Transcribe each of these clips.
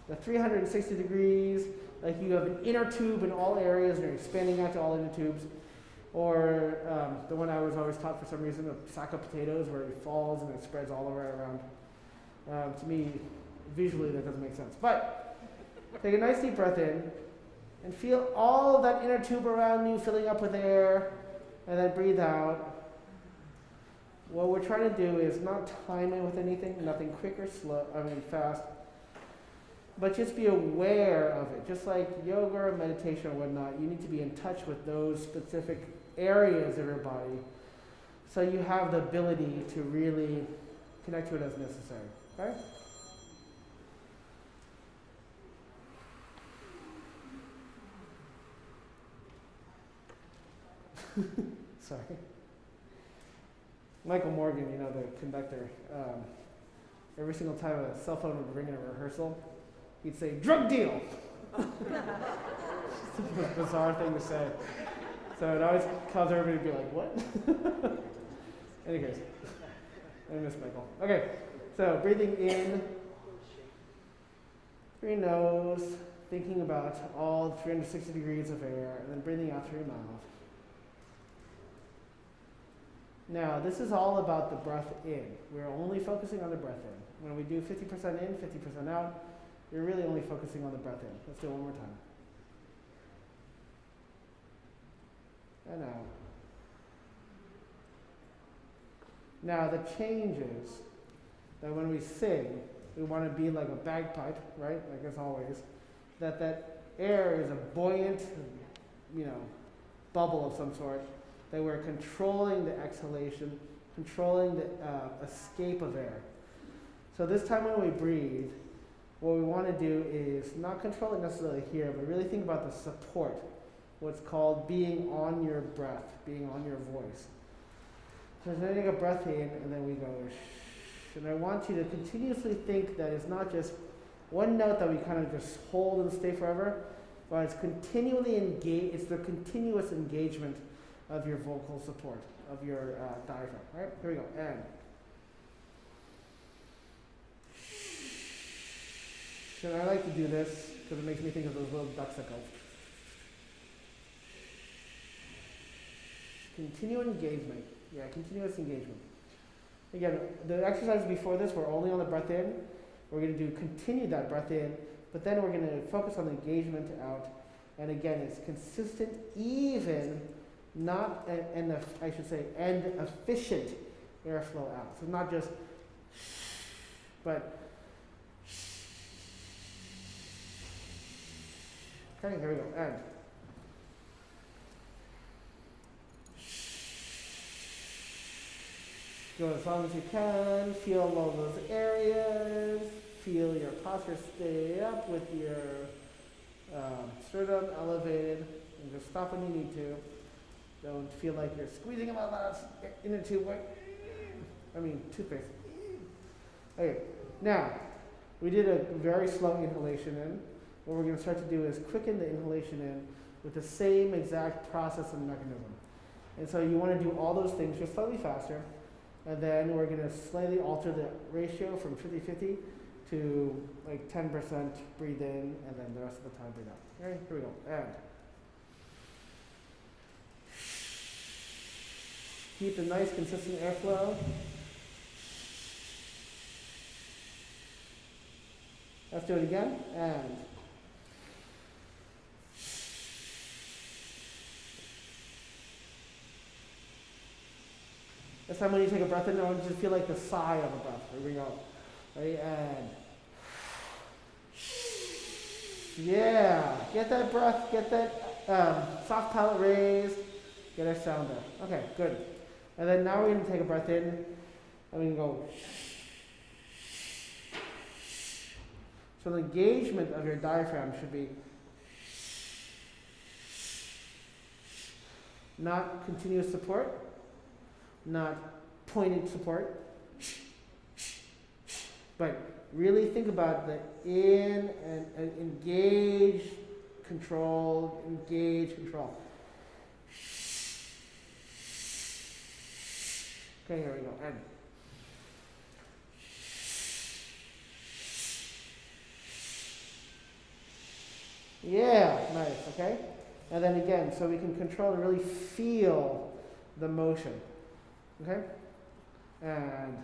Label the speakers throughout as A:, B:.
A: the 360 degrees, like you have an inner tube in all areas and you're expanding out to all inner tubes. Or the one I was always taught for some reason, a sack of potatoes where it falls and it spreads all the way around. To me, visually that doesn't make sense. But take a nice deep breath in and feel all of that inner tube around you filling up with air, and then breathe out. What we're trying to do is not time it with anything, nothing quick or slow, fast, but just be aware of it. Just like yoga or meditation or whatnot, you need to be in touch with those specific areas of your body so you have the ability to really connect to it as necessary. Okay? Sorry. Michael Morgan, the conductor, every single time a cell phone would ring in a rehearsal, he'd say, "Drug deal!" It's the most bizarre thing to say. So it always caused everybody to be like, what? Any case, I miss Michael. Okay, so breathing in through your nose, thinking about all 360 degrees of air, and then breathing out through your mouth. Now, this is all about the breath in. We're only focusing on the breath in. When we do 50% in, 50% out, you're really only focusing on the breath in. Let's do it one more time. And out. Now, the change is that when we sing, we want to be like a bagpipe, right? Like as always. That air is a buoyant, bubble of some sort. That we're controlling the exhalation, controlling the escape of air. So this time when we breathe, what we want to do is not control it necessarily here, but really think about the support, what's called being on your breath, being on your voice. So then we take a breath in, and then we go shh. And I want you to continuously think that it's not just one note that we kind of just hold and stay forever, but it's continually engaged. It's the continuous engagement of your vocal support, of your diaphragm. Right? Here we go. And. And I like to do this because it makes me think of those little ducks that go. Continuous engagement. Yeah, continuous engagement. Again, the exercises before this were only on the breath in. We're going to continue that breath in, but then we're going to focus on the engagement out. And again, it's consistent, even, not, and efficient airflow out. So not just, but. Okay, here we go. And. Go as long as you can. Feel all those areas. Feel your posture stay up with your sternum elevated. And just stop when you need to. Don't feel like you're squeezing them out loud in a tube. Toothpaste. Okay, now, we did a very slow inhalation in. What we're going to start to do is quicken the inhalation in with the same exact process and mechanism. And so you want to do all those things just slightly faster. And then we're going to slightly alter the ratio from 50-50 to like 10% breathe in, and then the rest of the time breathe out. All right, here we go. And keep a nice consistent airflow. Let's do it again. And this time when you take a breath in, I want you to feel like the sigh of a breath. Here we go. Ready? And yeah, get that breath, get that soft palate raised, get our sound there. Okay, good. And then now we're going to take a breath in, and we can go. So the engagement of your diaphragm should be not continuous support, not pointed support, but really think about the in and engage, control, engage, control. Okay, here we go. And Yeah, nice, okay? And then again, so we can control and really feel the motion. Okay? And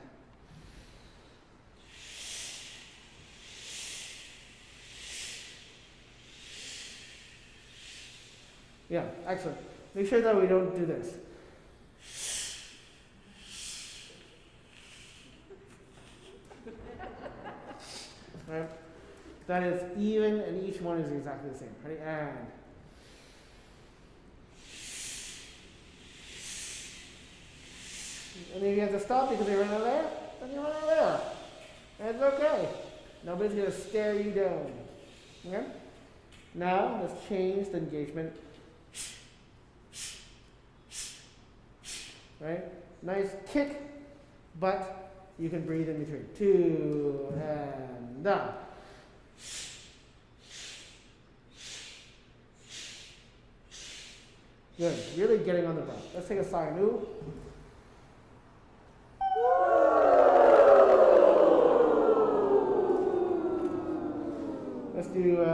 A: yeah, excellent. Make sure that we don't do this. Right? That is even, and each one is exactly the same. Ready? And if you have to stop because you run out of there, then you run out of there. And it's okay. Nobody's going to stare you down. Okay? Now, let's change the engagement. Right? Nice kick, but you can breathe in between. 2 and down. Good. Really getting on the breath. Let's take a sigh. Ooh. Let's do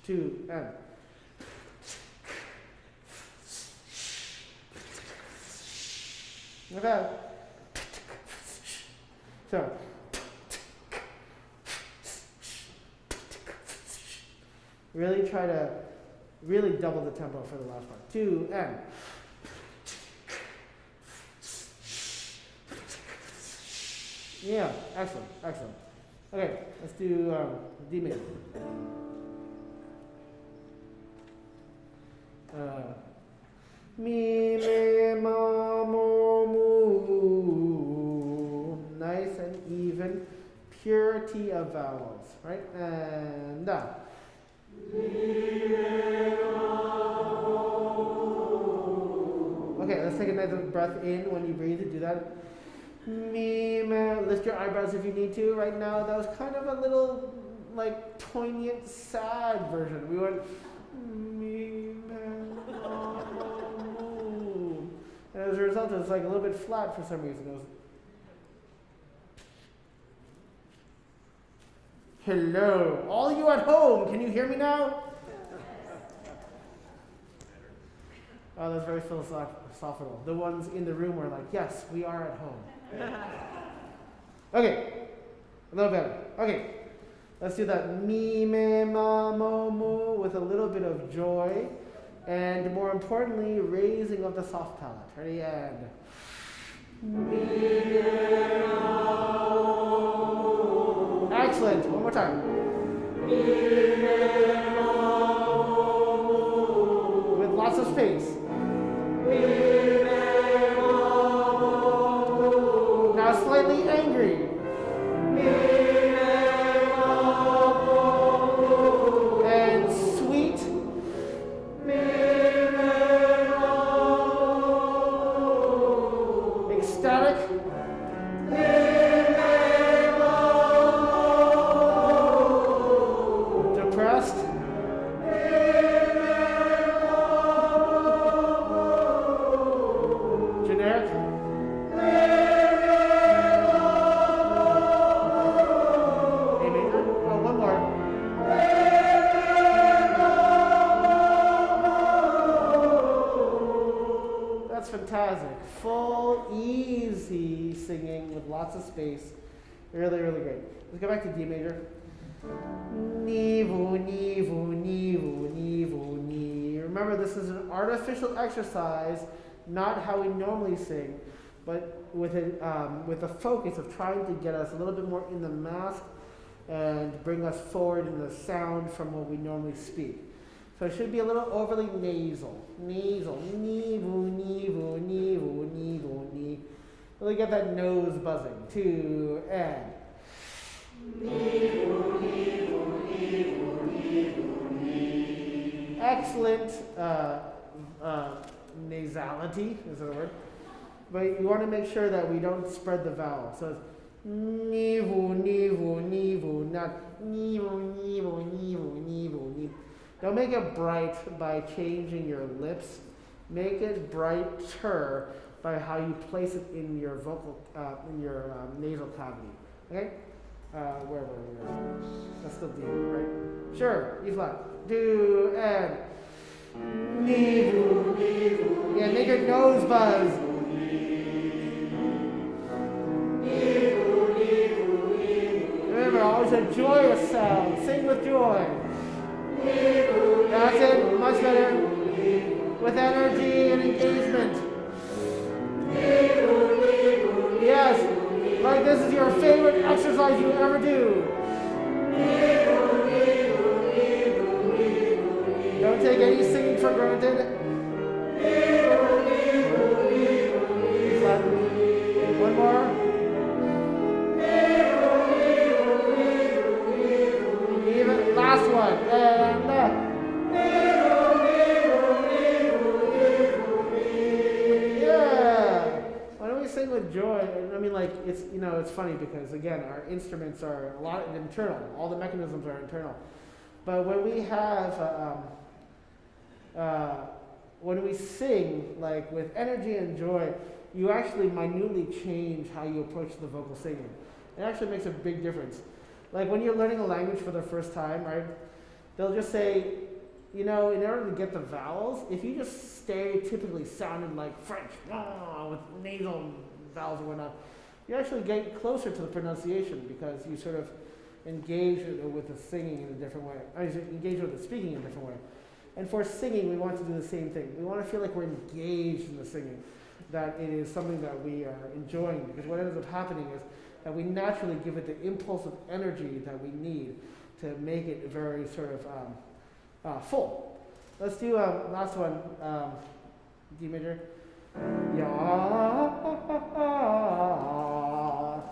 A: 2 and okay. So really try to really double the tempo for the last part. 2 and yeah, excellent, excellent. Okay, let's do D major. Mi, me, ma, mo, mu. Nice and even. Purity of vowels, right? And down. Okay, let's take another breath in when you breathe. Do that. Me, me. Lift your eyebrows if you need to. Right now, that was kind of a little, like, poignant, sad version. We went me, me, ma, mo. And as a result, it was like a little bit flat for some reason. It was hello, all you at home. Can you hear me now? Oh, that's very philosophical. The ones in the room were like, yes, we are at home. Okay, a little better. Okay, let's do that mi, me, ma, mo, mu with a little bit of joy, and more importantly, raising of the soft palate. Ready? And mi, me, ma, mo. Excellent. One more time. Mi, me, ma, mo. With lots of space. Mi, me, ma, mo. Now slightly angry. Mi, me, ma, mo. And sweet. Mi, me, ma, mo. Ecstatic. Mi, me, ma, mo. Depressed. Generic. A major. Oh, one more. That's fantastic. Full, easy singing with lots of space. Really, really great. Let's go back to D major. Nivu, nivu, nivu, nivu, ni. Remember, this is an artificial exercise, not how we normally sing, but with a focus of trying to get us a little bit more in the mask and bring us forward in the sound from what we normally speak. So it should be a little overly nasal. Nasal. Nivu, nivu, nivu, nivu, ni. Really get that nose buzzing. 2 and. Nivu, nivu, nivu, nivu, ni. Excellent nasality, is that a word? But you want to make sure that we don't spread the vowel. So it's nivu, nivu, nivu, not nivu, nivu, nivu, nivu, nivu. Don't make it bright by changing your lips. Make it brighter by how you place it in your vocal, in your nasal cavity. Okay? Where were we? That's still D, right? Sure, E flat. Do and yeah, make your nose buzz. Remember, always a joyous sound. Sing with joy. That's it. Much better. With energy and engagement. Yes. Like this is your favorite exercise you ever do. Don't take any singing for granted. One more. Even last one. And yeah. Why don't we sing with joy? I mean, like it's it's funny because again, our instruments are a lot internal. All the mechanisms are internal. But when we have when we sing like with energy and joy, you actually minutely change how you approach the vocal singing. It actually makes a big difference. Like when you're learning a language for the first time, right? They'll just say, in order to get the vowels, if you just stereotypically sounded like French, with nasal vowels and whatnot, you actually get closer to the pronunciation because you sort of engage with the singing in a different way. Engage with the speaking in a different way. And for singing, we want to do the same thing. We want to feel like we're engaged in the singing, that it is something that we are enjoying, because what ends up happening is that we naturally give it the impulse of energy that we need to make it very sort of full. Let's do last one, D major. Ya,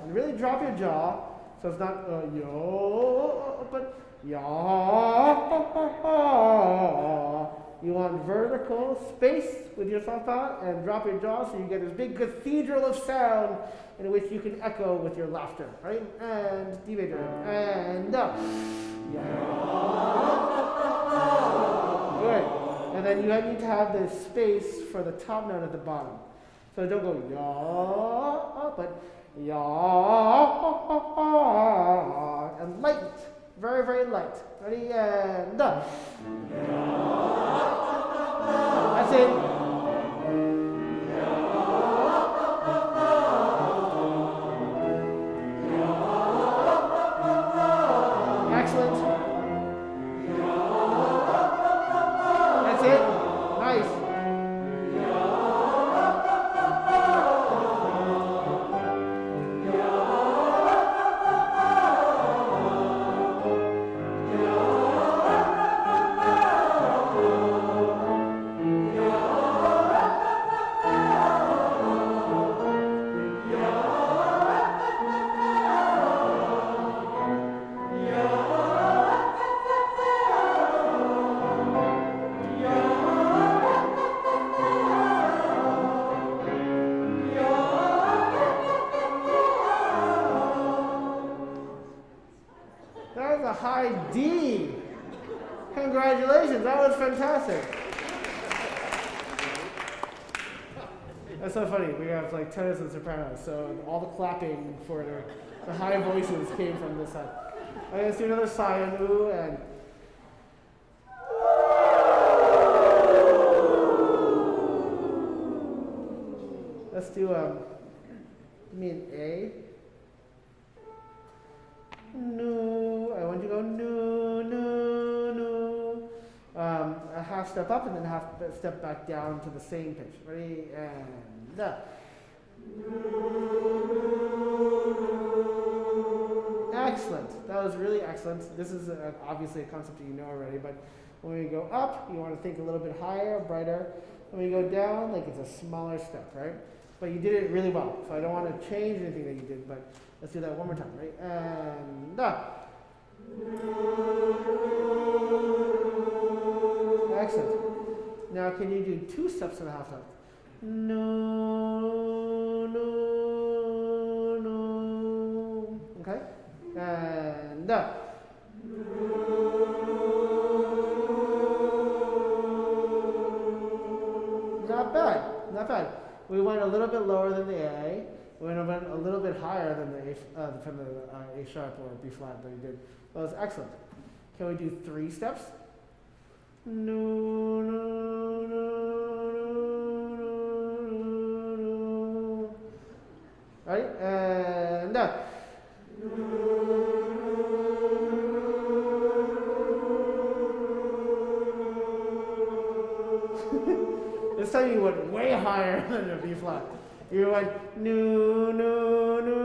A: and really drop your jaw, so it's not yo, but ya. You want vertical space with your soft palate and drop your jaw so you get this big cathedral of sound in which you can echo with your laughter, right? And D major, and up. Good. And then you need to have the space for the top note at the bottom. So don't go ya, but ya, and light, very, very light. Ready? And up. That's it. High D. Congratulations, that was fantastic. That's so funny. We have like tenors and sopranos, so all the clapping for the high voices came from this side. Okay, let's do another Sayanu and let's do A. No, I want you to go no. A half step up and then a half step back down to the same pitch. Ready? And excellent. That was really excellent. This is obviously a concept that you know already, but when we go up, you want to think a little bit higher, brighter. When we go down, like it's a smaller step, right? But you did it really well, so I don't want to change anything that you did, but let's do that one more time, right? And excellent. Now can you do 2 steps and a half time? No. Okay? And not bad. We went a little lower than the A. We went a little bit higher than the from the A sharp or B flat that we did. That was excellent. Can we do 3 steps? No, no, no, no, no, no. Right? And this time you went way higher than a B flat. You went no, no, no,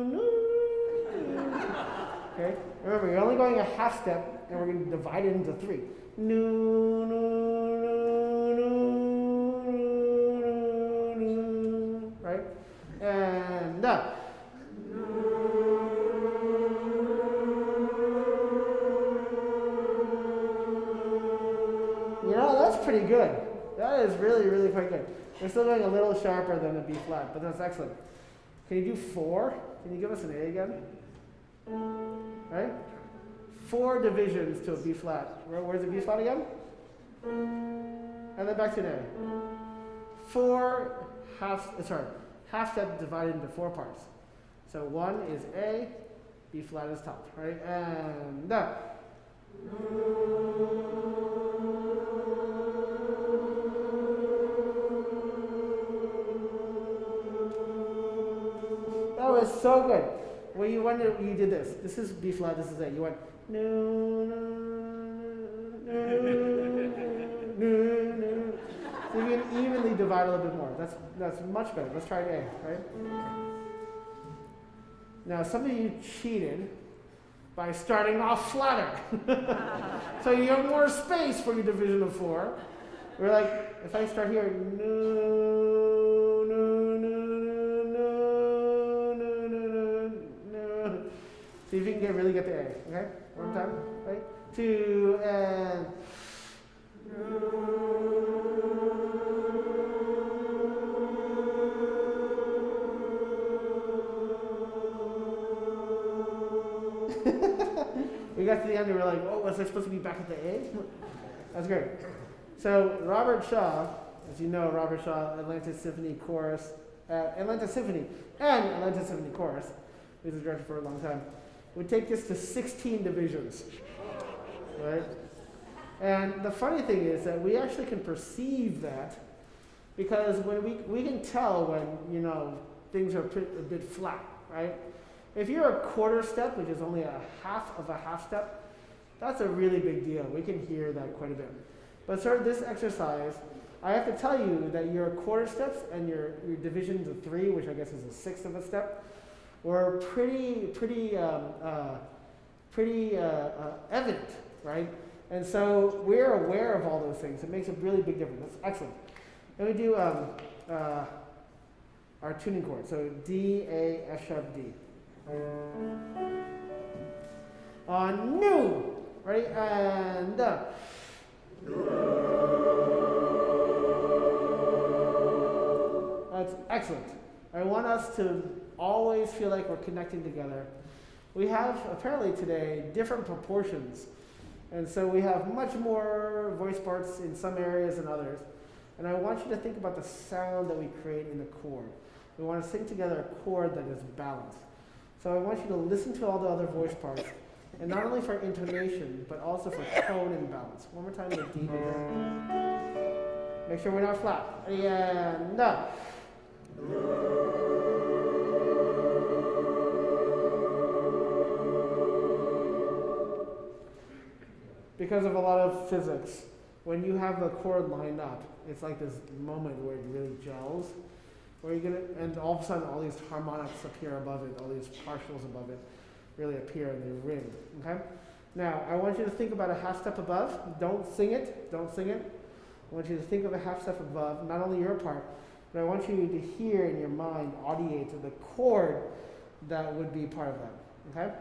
A: no. Okay? Remember, you're only going a half step, and we're going to divide it into 3. No, no, no, no, no, no, no. Right? And you know, that's pretty good. That is really, really quite good. We're still going a little sharper than a B flat, but that's excellent. Can you do 4? Can you give us an A again? Right? 4 divisions to a B flat. Where's the B flat again? And then back to an A. 4 half step divided into 4 parts. So 1 is A, B flat is top, right? And that was so good. Well, you did this. This is B flat, this is A. You went no, no, no, no, no. So you can evenly divide a little bit more. That's much better. Let's try A, right? Now, some of you cheated by starting off flatter. So you have more space for your division of 4. We're like, if I start here, no, no, no, no, no, no, no, no. See if you can really get the A, okay? One time, right? 2, and we got to the end and we were like, oh, was I supposed to be back at the A? That's great. So Robert Shaw, as you know, Robert Shaw, Atlanta Symphony Chorus, Atlanta Symphony and Atlanta Symphony Chorus, he was a director for a long time, would take this to 16 divisions, right? And the funny thing is that we actually can perceive that because when we can tell when, you know, things are a bit flat, right? If you're a quarter step, which is only a half of a half step, that's a really big deal. We can hear that quite a bit. But sort of this exercise, I have to tell you that your quarter steps and your divisions of 3, which I guess is a sixth of a step, were pretty evident, right? And so we're aware of all those things. It makes a really big difference. That's excellent. Then we do our tuning chord. So D, A, F sharp, D. On new. Ready? And that's excellent. I want us to always feel like we're connecting together. We have, apparently today, different proportions. And so we have much more voice parts in some areas than others. And I want you to think about the sound that we create in the chord. We want to sing together a chord that is balanced. So I want you to listen to all the other voice parts, and not only for intonation, but also for tone and balance. One more time with D major. Make sure we're not flat. And because of a lot of physics, when you have the chord lined up, it's like this moment where it really gels. Where you get it, and all of a sudden all these harmonics appear above it, all these partials above it really appear and they ring. Okay? Now I want you to think about a half step above. Don't sing it. Don't sing it. I want you to think of a half step above, not only your part, but I want you to hear in your mind, audiate the chord that would be part of that. Okay?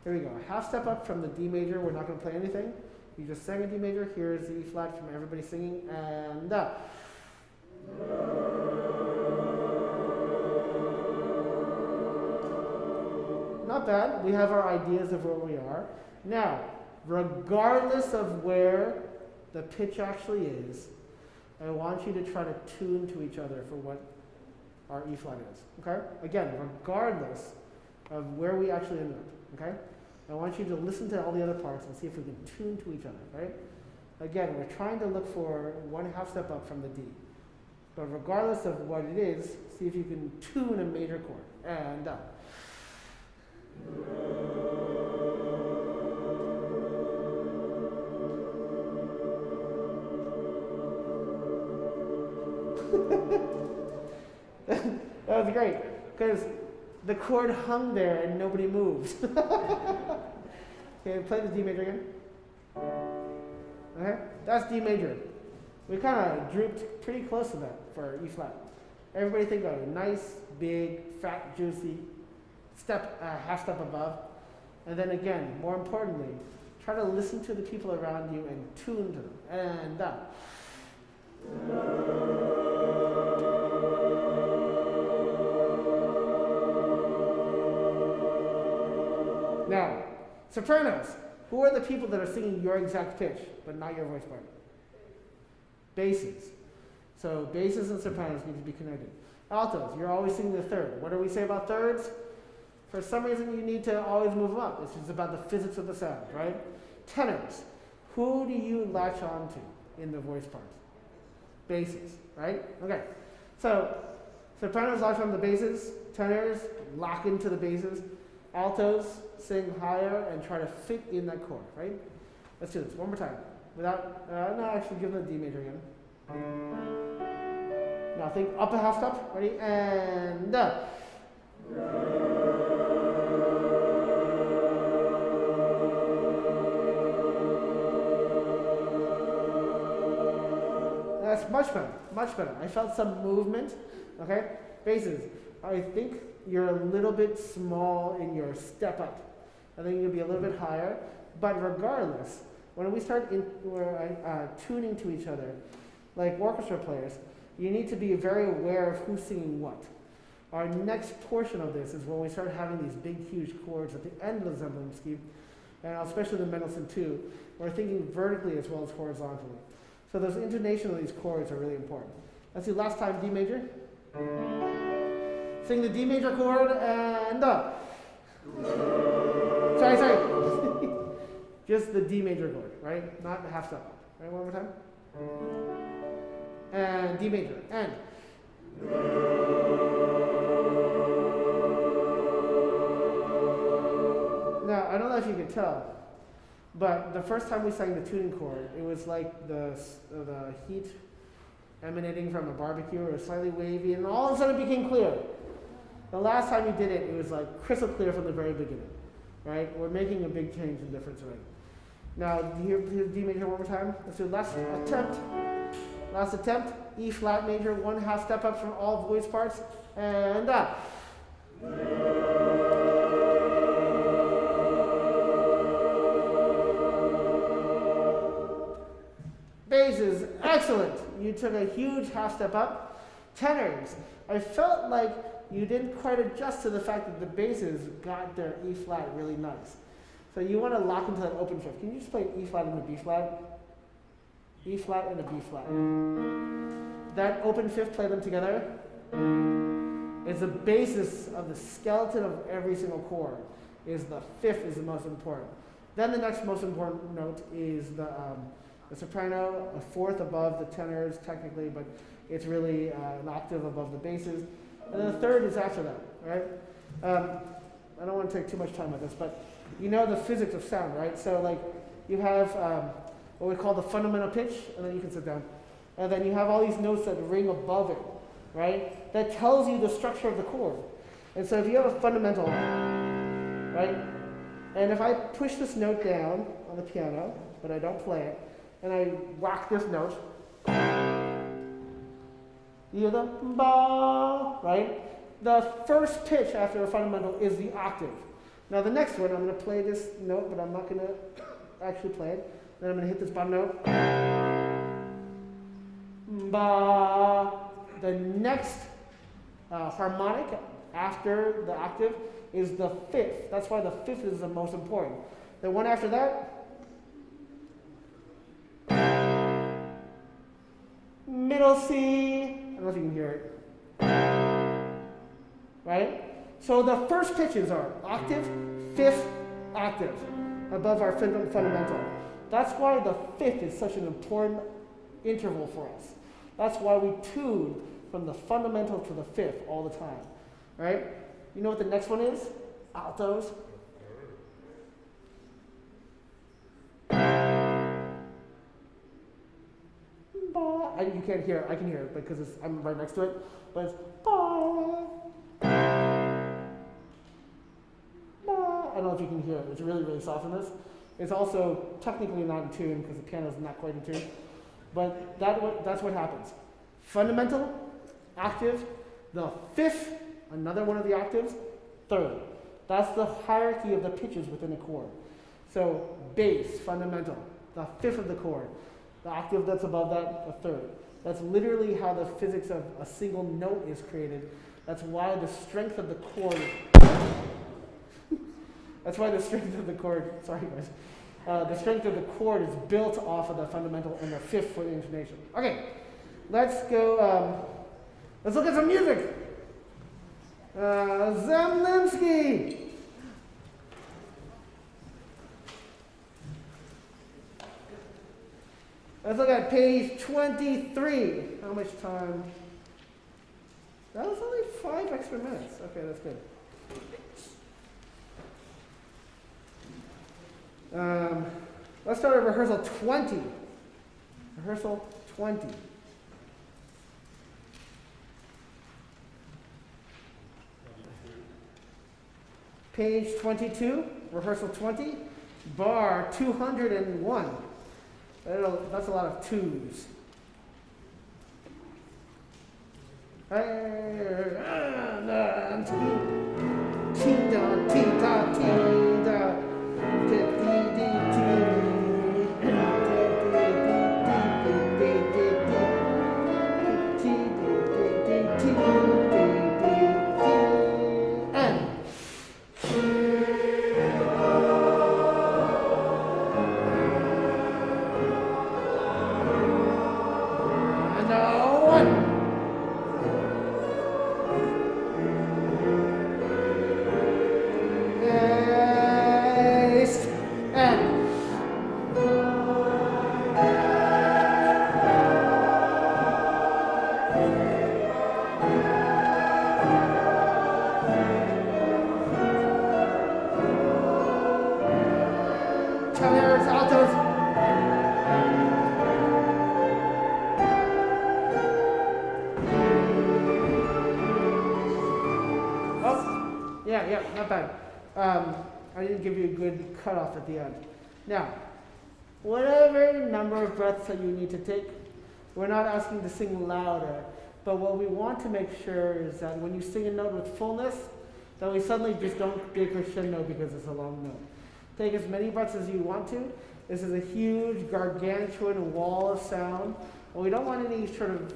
A: Here we go. A half step up from the D major. We're not going to play anything. You just sang a D major. Here's the E flat from everybody singing, and not bad. We have our ideas of where we are. Now, regardless of where the pitch actually is, I want you to try to tune to each other for what our E flat is. Okay? Again, regardless of where we actually end up. Okay? I want you to listen to all the other parts and see if we can tune to each other. Right? Again, we're trying to look for 1/2 step up from the D. But regardless of what it is, see if you can tune a major chord. And up. That was great, because the chord hung there and nobody moved. Okay, play the D major again. Okay, that's D major. We kind of drooped pretty close to that for E flat. Everybody think of a nice, big, fat, juicy step, 1/2 step above. And then again, more importantly, try to listen to the people around you and tune to them. And up. Now, sopranos. Who are the people that are singing your exact pitch, but not your voice part? Basses. So basses and sopranos need to be connected. Altos, you're always singing the third. What do we say about thirds? For some reason, you need to always move them up. It's just about the physics of the sound, right? Tenors. Who do you latch on to in the voice part? Basses, right? Okay. So sopranos latch on the basses. Tenors lock into the basses. Altos sing higher and try to fit in that chord, right? Let's do this one more time. Without, no, actually give them the D major again. Now think up 1/2 step. Ready? And that's much better, much better. I felt some movement, okay? Basses, I think you're a little bit small in your step up. I think you'll be a little bit higher, but regardless, when we start tuning to each other, like orchestra players, you need to be very aware of who's singing what. Our next portion of this is when we start having these big, huge chords at the end of the Zemlinsky, and especially the Mendelssohn too. We're thinking vertically as well as horizontally. So those intonation of these chords are really important. Let's see, last time, D major. Sing the D major chord and up. Sorry. Just the D major chord, right? Not the 1/2 step up. Right, one more time. And D major, and. Now, I don't know if you can tell, but the first time we sang the tuning chord, it was like the heat emanating from a barbecue. It was slightly wavy, and all of a sudden it became clear. The last time we did it, it was like crystal clear from the very beginning, right? We're making a big change and difference already. Now, hear D major one more time. Let's do last attempt. Last attempt, E flat major, 1/2 step up from all voice parts, and up. Basses, excellent. You took a huge 1/2 step up. Tenors, I felt like you didn't quite adjust to the fact that the basses got their E flat really nice. So you want to lock into that open fifth. Can you just play an E flat and a B flat? E flat and a B flat. That open fifth, play them together. Is the basis of the skeleton of every single chord. Is the fifth is the most important. Then the next most important note is the soprano, a fourth above the tenors technically, but it's really an octave above the basses. And then the third is after that, right? I don't want to take too much time with this, but you know the physics of sound, right? So like you have what we call the fundamental pitch, and then you can sit down. And then you have all these notes that ring above it, right? That tells you the structure of the chord. And so if you have a fundamental, right? And if I push this note down on the piano, but I don't play it, and I whack this note, you hear the ba, right? The first pitch after a fundamental is the octave. Now the next one, I'm going to play this note, but I'm not going to actually play it. Then I'm going to hit this bottom note. Ba. The next harmonic after the octave is the fifth. That's why the fifth is the most important. The one after that, middle C. I don't know if you can hear it. right? So the first pitches are octave, fifth, octave, above our fundamental. That's why the fifth is such an important interval for us. That's why we tune from the fundamental to the fifth all the time, right? You know what the next one is? Altos. You can't hear it. I can hear it because I'm right next to it. But it's ba. Ba. I don't know if you can hear it. It's really, really soft in this. It's also technically not in tune because the piano is not quite in tune. But that's what happens. Fundamental, octave, the fifth, another one of the octaves, third. That's the hierarchy of the pitches within a chord. So bass, fundamental, the fifth of the chord. The octave that's above that, the third. That's literally how the physics of a single note is created. That's why the strength of the chord. That's why the strength of the chord. Sorry, guys. The strength of the chord is built off of the fundamental and the fifth for the intonation. Okay, let's go. Let's look at some music. Zemlinsky. Let's look at page 23. How much time? That was only 5 extra minutes. Okay, that's good. Let's start at rehearsal 20. Rehearsal 20. Page 22, rehearsal 20, bar 201. That's a lot of twos. Yeah, not bad. I didn't give you a good cutoff at the end. Now, whatever number of breaths that you need to take, we're not asking to sing louder, but what we want to make sure is that when you sing a note with fullness, that we suddenly just don't be a crescendo because it's a long note. Take as many breaths as you want to. This is a huge, gargantuan wall of sound, and we don't want any sort of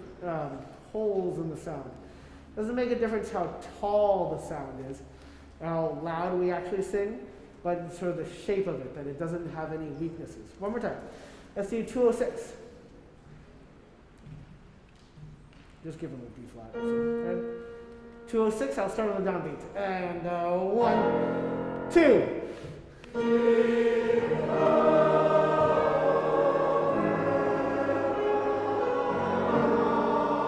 A: holes in the sound. Doesn't make a difference how tall the sound is, how loud we actually sing, but sort of the shape of it, that it doesn't have any weaknesses. One more time. Let's do 206. Just give them a B flat. And 206, I'll start on the downbeat. And 1, 2.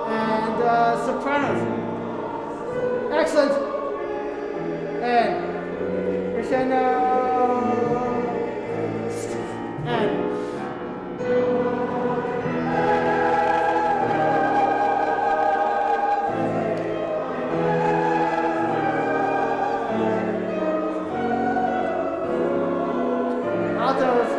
A: And sopranos. Excellent. And crescendo. And altos.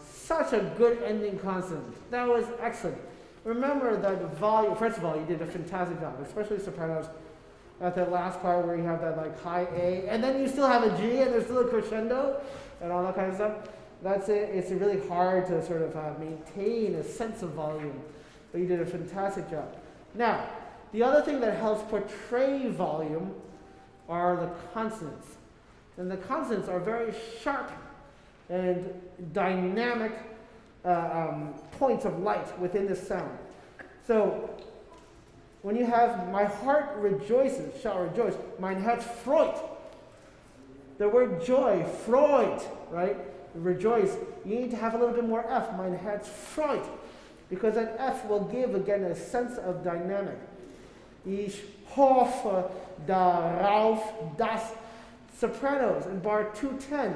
A: Such a good ending consonant. That was excellent. Remember that the volume, first of all, you did a fantastic job, especially sopranos at that last part where you have that like high A, and then you still have a G and there's still a crescendo and all that kind of stuff. That's it. It's really hard to sort of maintain a sense of volume, but you did a fantastic job. Now, the other thing that helps portray volume are the consonants. And the consonants are very sharp and dynamic points of light within this sound. So when you have my heart rejoices, shall rejoice, mein Herz freut. The word joy, Freud, right? Rejoice. You need to have a little bit more F, mein Herz freut. Because that F will give, again, a sense of dynamic. Ich hoffe darauf, dass. Sopranos in bar 210.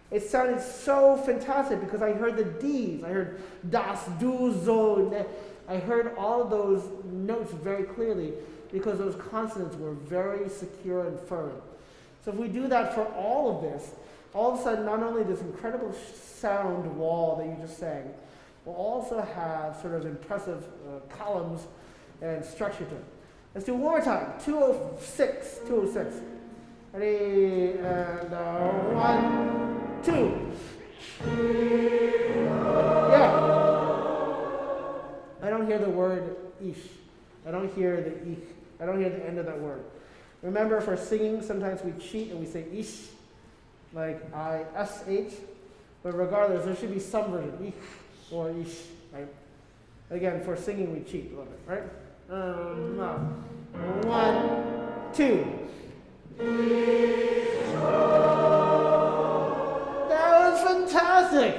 A: It sounded so fantastic because I heard the Ds. I heard das, du, so. I heard all of those notes very clearly because those consonants were very secure and firm. So if we do that for all of this, all of a sudden, not only this incredible sound wall that you just sang, we'll also have sort of impressive columns and structure to it. Let's do it one more time. 206. Ready? And 1, 2. Yeah. I don't hear the word ish. I don't hear the ich. I don't hear the end of that word. Remember, for singing, sometimes we cheat and we say ish, like I-S-H. But regardless, there should be some version, ich or ish, right? Again, for singing, we cheat a little bit, right? 1, 2. That was fantastic!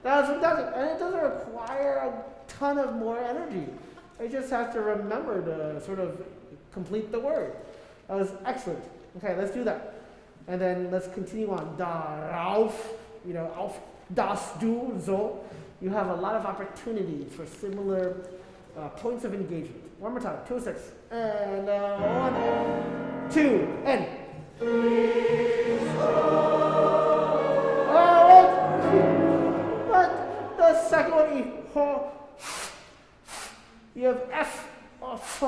A: And it doesn't require a ton of more energy. I just have to remember to sort of complete the word. That was excellent. Okay, let's do that. And then let's continue on. Darauf, auf, das, du, so. You have a lot of opportunities for similar points of engagement. One more time, 2, 6. And 1, 2, and. But the second one, you have F or F,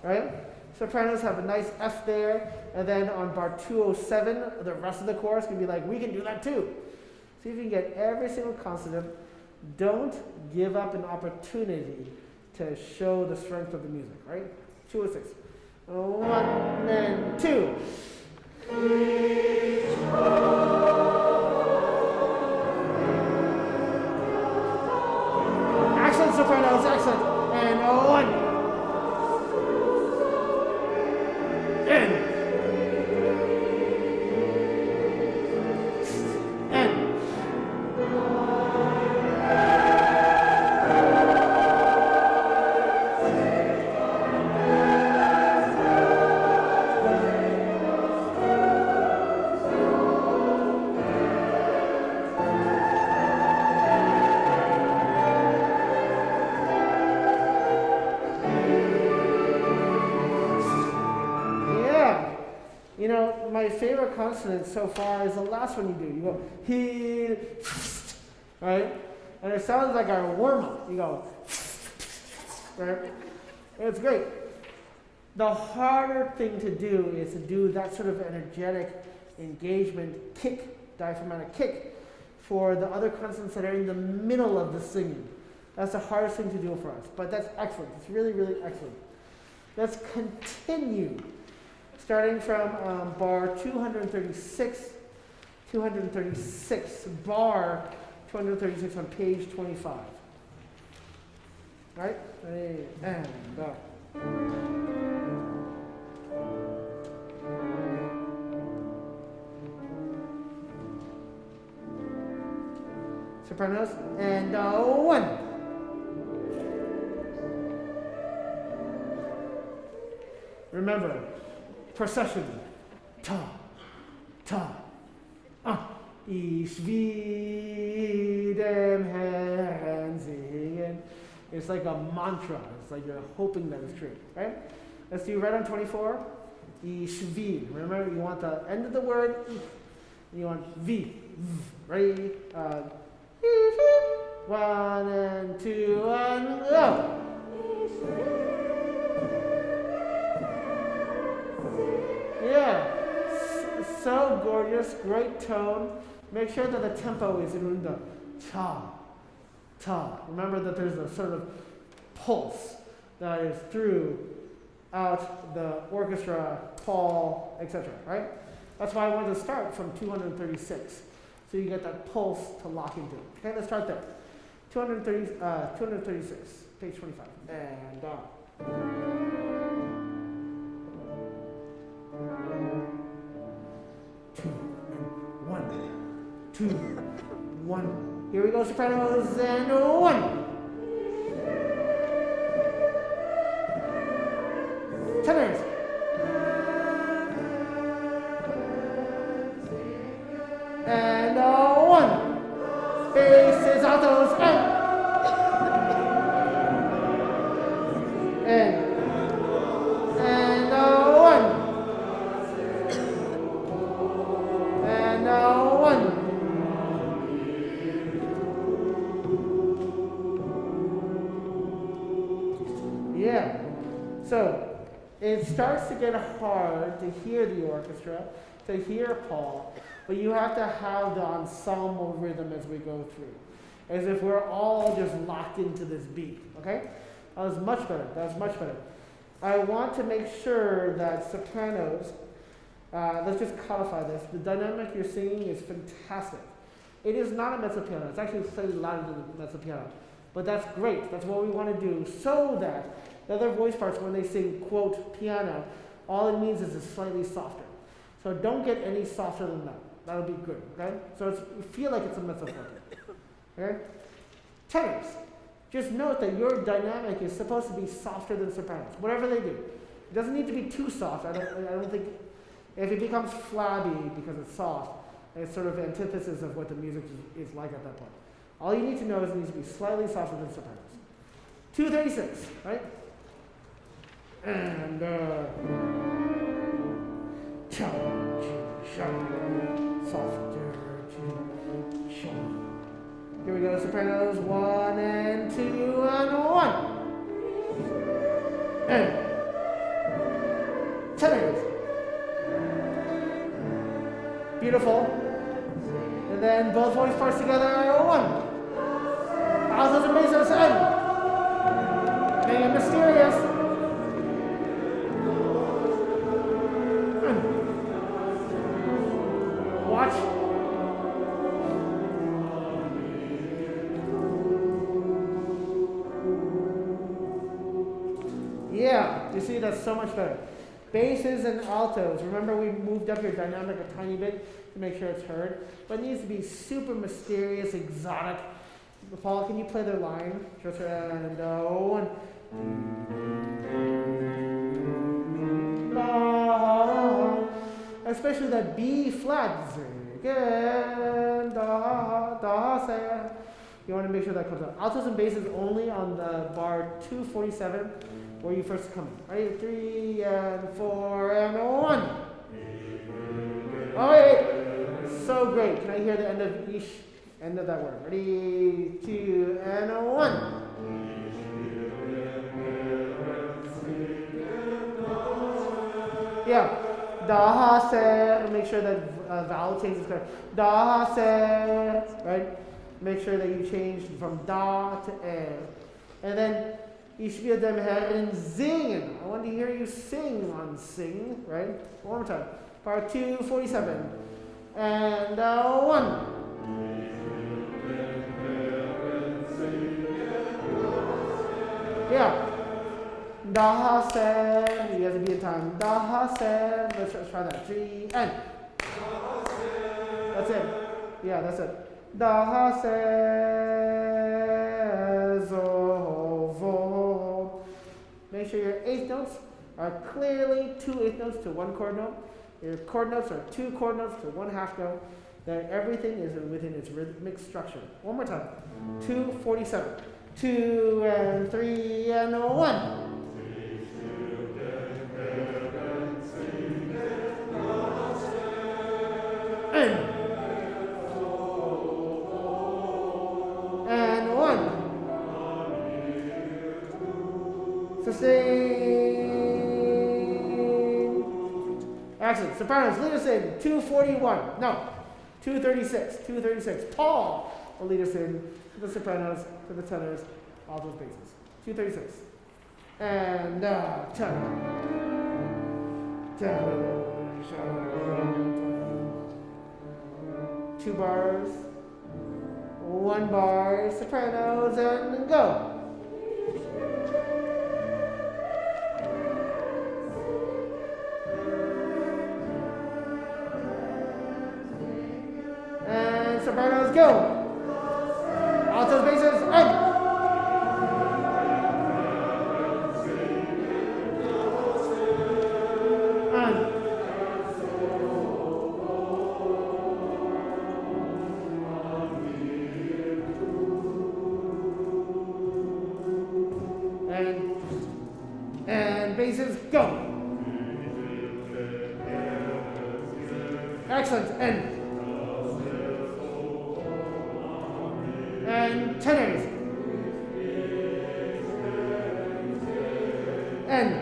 A: right? Sopranos have a nice F there, and then on bar 207, the rest of the chorus can be like, we can do that too. See if you can get every single consonant. Don't give up an opportunity to show the strength of the music, right? 206. 1 and 2. Excellent sopranos, excellent. And 1. My favorite consonant so far is the last one you do. You go, he, right? And it sounds like our warm-up. You go, right? And it's great. The harder thing to do is to do that sort of energetic engagement kick, diaphragmatic kick, for the other consonants that are in the middle of the singing. That's the hardest thing to do for us. But that's excellent. It's really, really excellent. Let's continue. Starting from bar 236, bar 236 on page 25. Right? Ready, and go. Sopranos, and 1. Remember, procession. Ta, ta, ich will dem Herrn singen. It's like a mantra. It's like you're hoping that it's true, right? Let's do right on 24. Ich will. Remember, you want the end of the word. You want V. Ready? 1 and 2 and go. Yeah, so gorgeous, great tone. Make sure that the tempo is in the cha, ta. Remember that there's a sort of pulse that is throughout the orchestra, Paul, etc. Right? That's why I wanted to start from 236. so you get that pulse to lock into it. Okay, let's start there. 236, page 25. And down. 2 and 1, 2, 1. Here we go, sopranos, and 1. Tenors. And 1. Basses, altos, and 1. And 1. Yeah. So it starts to get hard to hear the orchestra, to hear Paul, but you have to have the ensemble rhythm as we go through, as if we're all just locked into this beat, okay? That was much better, I want to make sure that sopranos, let's just codify this, the dynamic you're singing is fantastic. It is not a mezzo piano, it's actually slightly louder than the mezzo piano, but that's great, that's what we want to do, so that the other voice parts, when they sing, quote, piano, all it means is it's slightly softer. So don't get any softer than that. That'll be good, okay? So you feel like it's a mezzo forte, okay? Tenors, just note that your dynamic is supposed to be softer than sopranos, whatever they do. It doesn't need to be too soft. I don't think, if it becomes flabby because it's soft, it's sort of antithesis of what the music is like at that point. All you need to know is it needs to be slightly softer than sopranos. 236, right? And softer, here we go, sopranos, 1 and 2 and 1. And tenors. Beautiful. And then both voice parts together, 1. Altos and basses, and making it mysterious. Watch. Yeah, you see, that's so much better. Basses and altos. Remember, we moved up your dynamic a tiny bit to make sure it's heard, but it needs to be super mysterious, exotic. Paul, can you play their line? And 1. Especially that B flat. Again, you want to make sure that comes out. Altos and basses only on the bar 247 where you first come in. Ready? 3 and 4 and 1. Oh wait. So great. Can I hear the end of each end of that word? Ready? 2 and 1. Yeah. Da se. Make sure that vowel change is correct. Da se. Right? Make sure that you change from da to e. And then ich will dem Herrn singen. I want to hear you sing on sing, right? One more time. Part 247. And 1. Yeah. Da se. You have to be in time. Da se. Let's try that. 3 and. That's it. Yeah, that's it. Da se zo vo. Make sure your eighth notes are clearly 2 eighth notes to 1 chord note. Your chord notes are 2 chord notes to 1 half note. That everything is within its rhythmic structure. One more time. 247. 2 and 3 and 1. And 1. Sustain. Excellent. Sopranos, lead us in 241. No, 236. 236. Paul will lead us in to the sopranos, to the tenors, all those basses. 236. And tenor. 2 2 bars, 1 bar, sopranos, and go. And sopranos, go. Altos, basses, and. And basses, go. Excellent. And tenors. And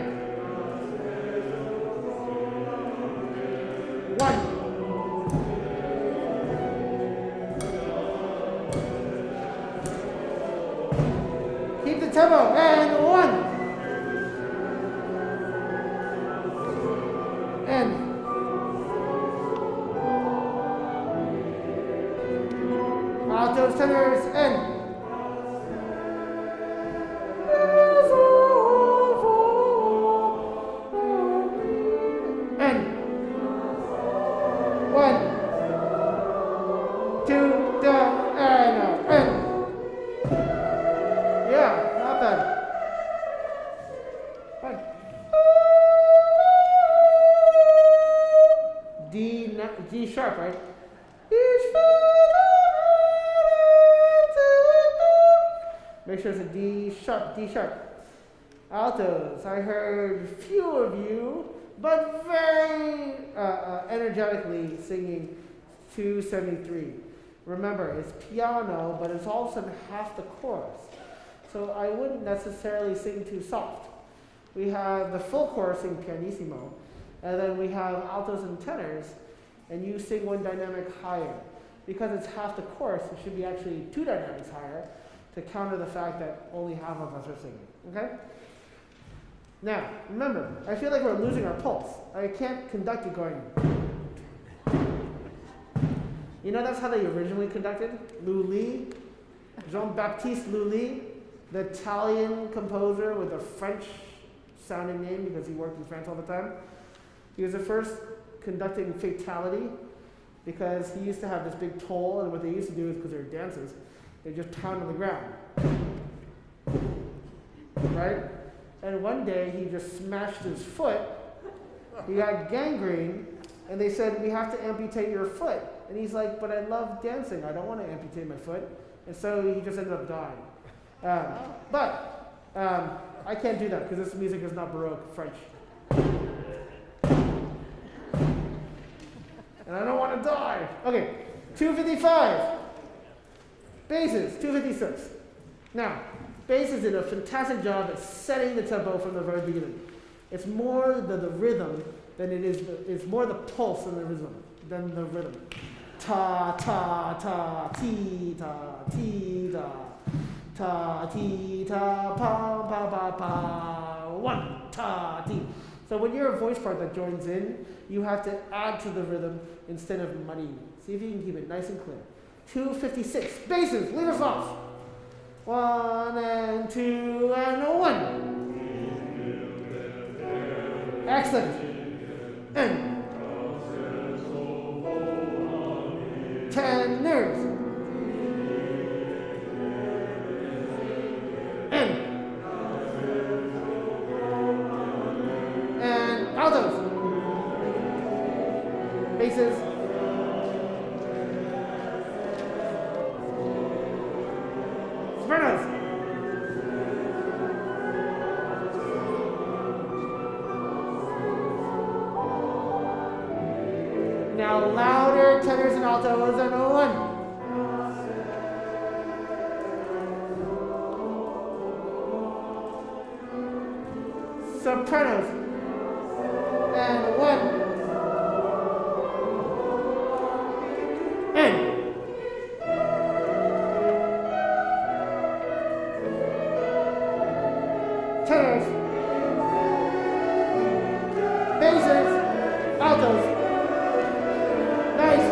A: 1. Keep the tempo. And 1. And altos, tenors, and one, two, down, and yeah, not bad. Fine. D sharp, right? Make sure it's a D sharp. Altos, I heard few of you, but very energetically singing 273. Remember, it's piano, but it's also half the chorus. So I wouldn't necessarily sing too soft. We have the full chorus in pianissimo, and then we have altos and tenors, and you sing 1 dynamic higher. Because it's half the chorus, it should be actually 2 dynamics higher to counter the fact that only half of us are singing, okay? Now, remember, I feel like we're losing our pulse. I can't conduct it going. You know that's how they originally conducted? Lully, Jean-Baptiste Lully, the Italian composer with a French sounding name because he worked in France all the time. He was the first conducting fatality because he used to have this big toll, and what they used to do is, because they were dancers, they just pound on the ground, right? And one day he just smashed his foot, he got gangrene, and they said, we have to amputate your foot. And he's like, but I love dancing, I don't want to amputate my foot. And so he just ended up dying. But I can't do that because this music is not Baroque French. And I don't want to die. Okay, 255. Basses, 256. Now, basses did a fantastic job at setting the tempo from the very beginning. It's more the rhythm than it is, it's more the pulse than the rhythm. Ta, ta, ta, ti, ta, ti, ta. Ta, ti, ta, pa, pa, pa, pa. 1, ta, ti. So when you're a voice part that joins in, you have to add to the rhythm instead of muddying it. See if you can keep it nice and clear. 256. Basses, lead us off. 1 and 2 and 1. Excellent. And tenors. And altos. Basses. Sopranos. Now louder tenors and altos and 1. Sopranos. And 1. And tenors, basses, altos. Nice.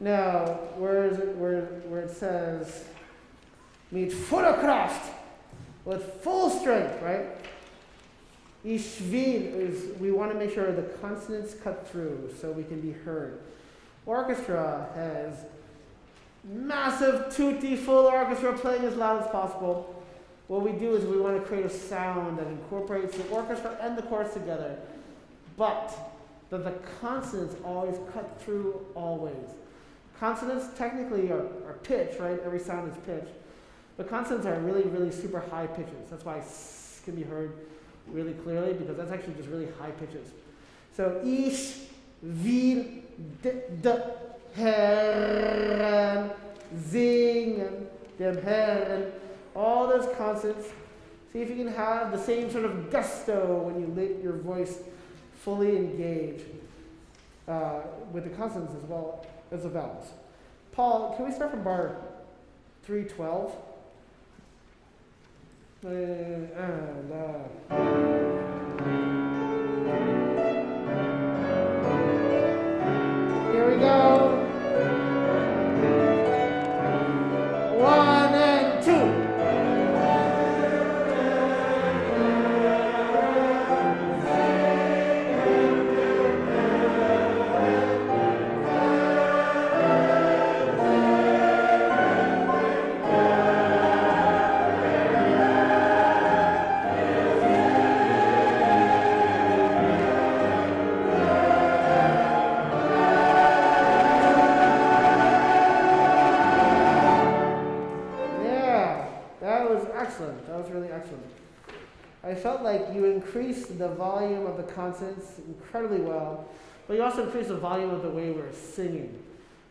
A: Now, where is it? Where it says, "Mit voller Kraft," with full strength, right? Ich will is we want to make sure the consonants cut through so we can be heard. Orchestra has massive tutti full orchestra playing as loud as possible. What we do is we want to create a sound that incorporates the orchestra and the chorus together, but that the consonants always cut through always. Consonants technically are pitch, right? Every sound is pitch. But consonants are really, really super high pitches. That's why S can be heard really clearly, because that's actually just really high pitches. So ich will Herrn singen, dem Herrn. All those consonants. See if you can have the same sort of gusto when you let your voice fully engage with the consonants as well as the vowels. Paul, can we start from bar 312? Here we go. 1 and 2. I felt like you increased the volume of the consonants incredibly well, but you also increased the volume of the way we're singing.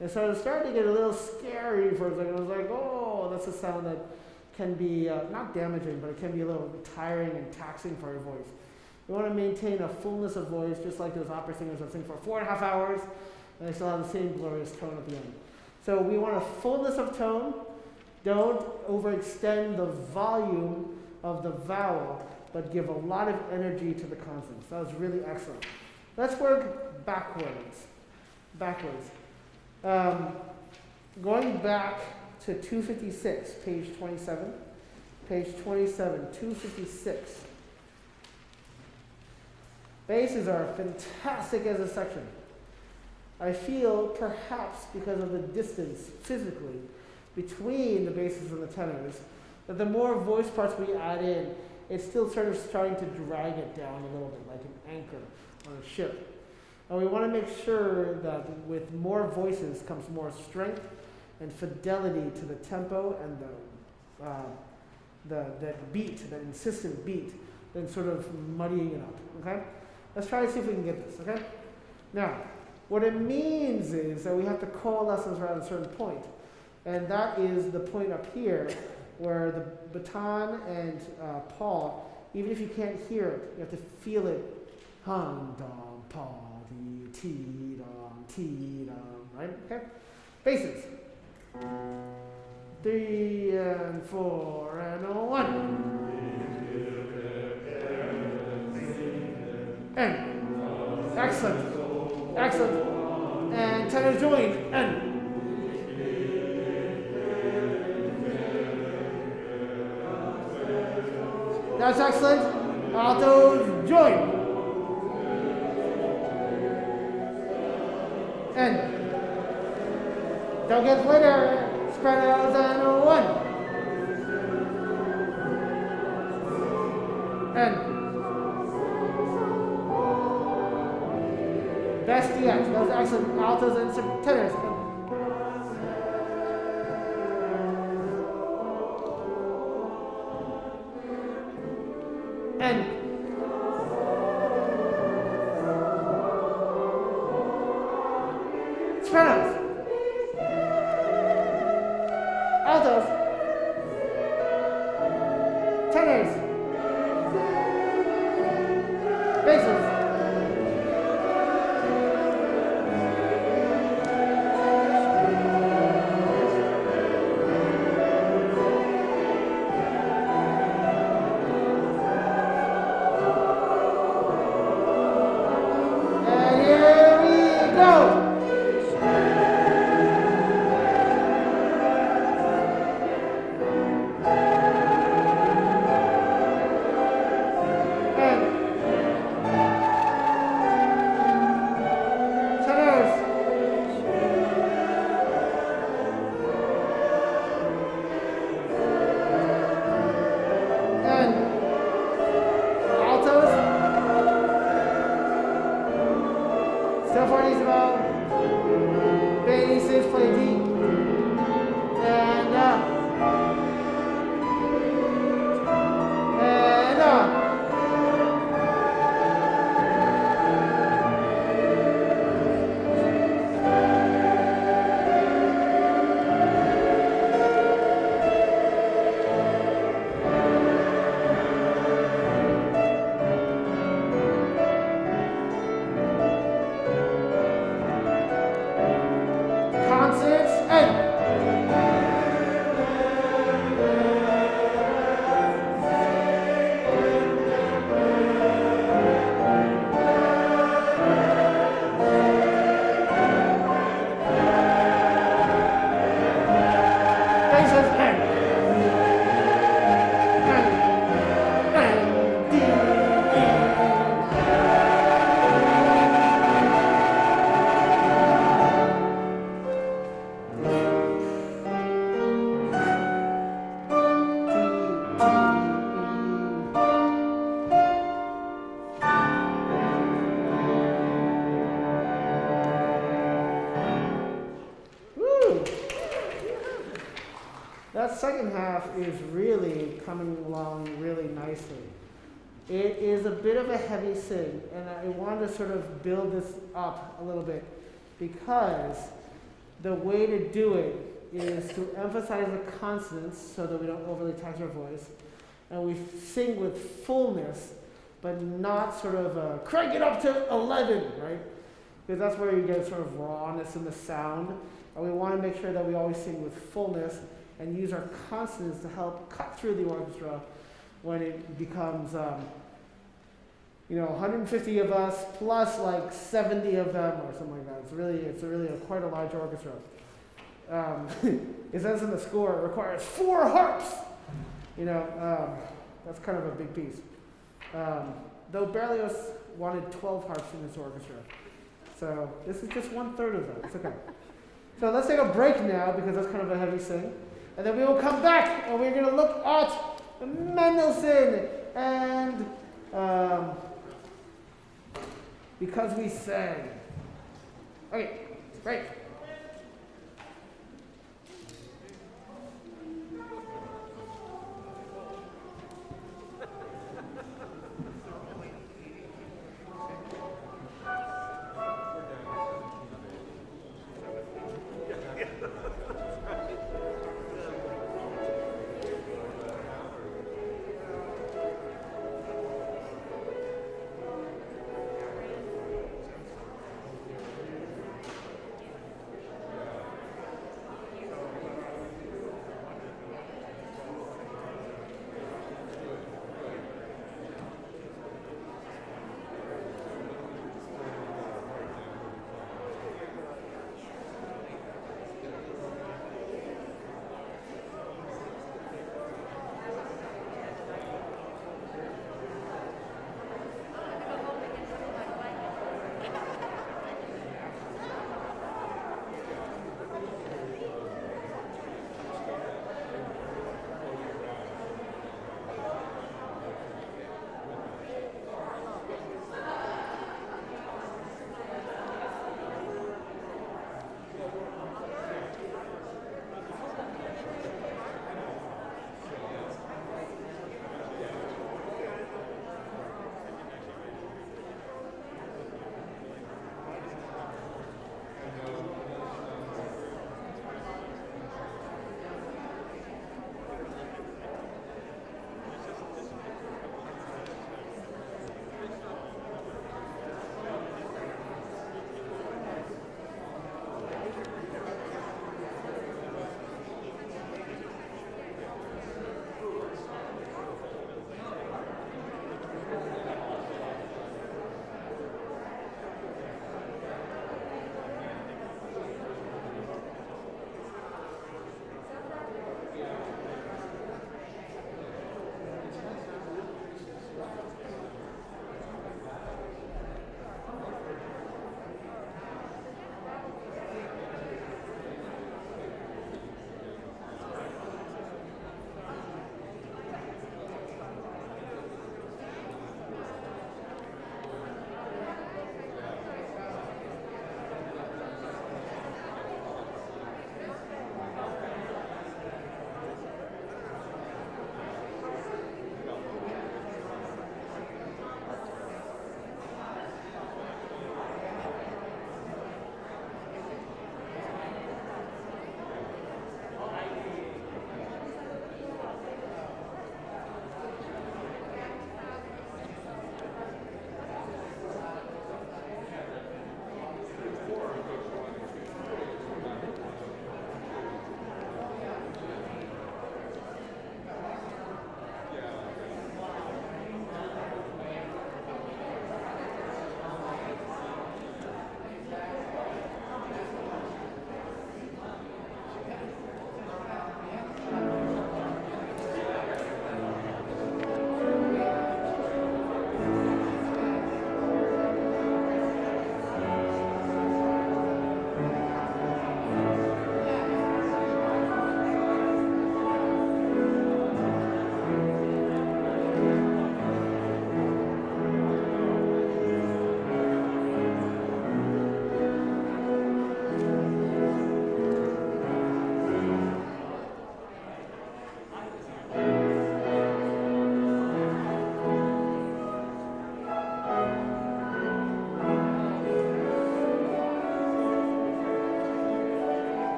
A: And so it started to get a little scary for a second. I was like, oh, that's a sound that can be not damaging, but it can be a little tiring and taxing for your voice. We want to maintain a fullness of voice, just like those opera singers that sing for 4.5 hours, and they still have the same glorious tone at the end. So we want a fullness of tone. Don't overextend the volume of the vowel, but give a lot of energy to the consonants. That was really excellent. Let's work backwards. Going back to 256, page 27. Page 27, 256. Basses are fantastic as a section. I feel, perhaps because of the distance physically between the basses and the tenors, that the more voice parts we add in, it's still sort of starting to drag it down a little bit, like an anchor on a ship. And we want to make sure that with more voices comes more strength and fidelity to the tempo and that beat, that insistent beat, than sort of muddying it up, okay? Let's try to see if we can get this, okay? Now, what it means is that we have to coalesce around a certain point. And that is the point up here where the baton and Paul, even if you can't hear it, you have to feel it. Hum, dum, paw, dee, tee, dum, tee, dum, right? Okay? Basses. 3 and 4 and 1. And. Excellent. Excellent. And tenor joined. And. That's excellent. Altos, join. And. Don't get later. Sopranos and 1. And. Best DX. That was excellent. Altos and tenors. And sopranos, altos, tenors, basses. And here we go. Still fortissimo. Basses, play deep. And up. And up. Consonants and basses and D, E. Woo! That second half is really coming along really nicely. It is a bit of a heavy sing, and I wanted to sort of build this up a little bit because the way to do it is to emphasize the consonants so that we don't overly tax our voice, and we sing with fullness, but not sort of crank it up to 11, right? Because that's where you get sort of rawness in the sound, and we want to make sure that we always sing with fullness and use our consonants to help cut through the orchestra when it becomes 150 of us plus like 70 of them or something like that. It's really quite a large orchestra. It says in the score it requires 4 harps. That's kind of a big piece. Though Berlioz wanted 12 harps in his orchestra. So this is just 1/3 of that. It's okay. So let's take a break now because that's kind of a heavy sing. And then we will come back and we're going to look at Mendelssohn and Because We Sang. Okay, great.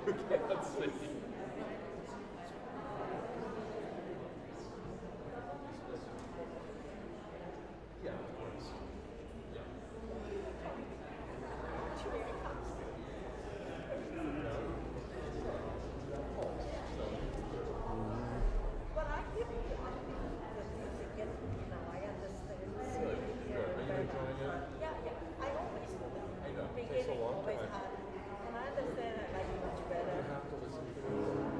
B: Let's see. Yeah, of course. Yeah.
C: Well, I give you the music and, I understand.
B: Good, good. Are you enjoying it?
C: Yeah, I always do that.
B: I know. It takes a
C: Beginning
B: long
C: always
B: time.
C: hard. And I understand I like it much better.
B: You have to listen to it.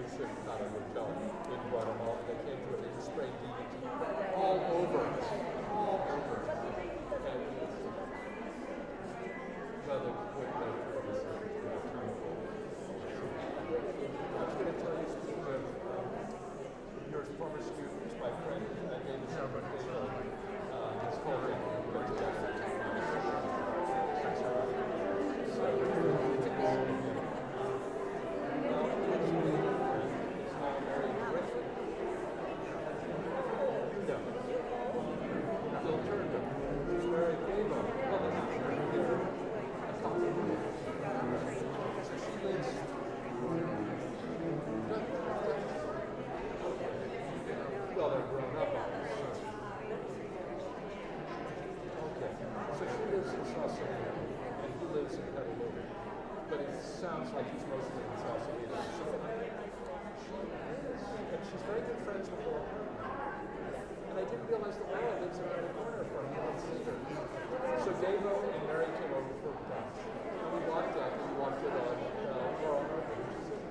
B: recent Tata hotel in Guatemala. They came to it and sprayed DDT all over us. All over us. And, well, the I was going to tell you, speaking of your former students, my friend David Sherman, his program went to that. Well, they're grown up on it. Okay. So she lives in Sausalito, and he lives in Petaluma. But it sounds like he's mostly in Sausalito. So she is, and she's very good friends with her. And I didn't realize that Laura lives around the corner from me. Let's see her. So Davo and Mary came over for brunch. And we walked up, and we walked in on Laura Harper. She said,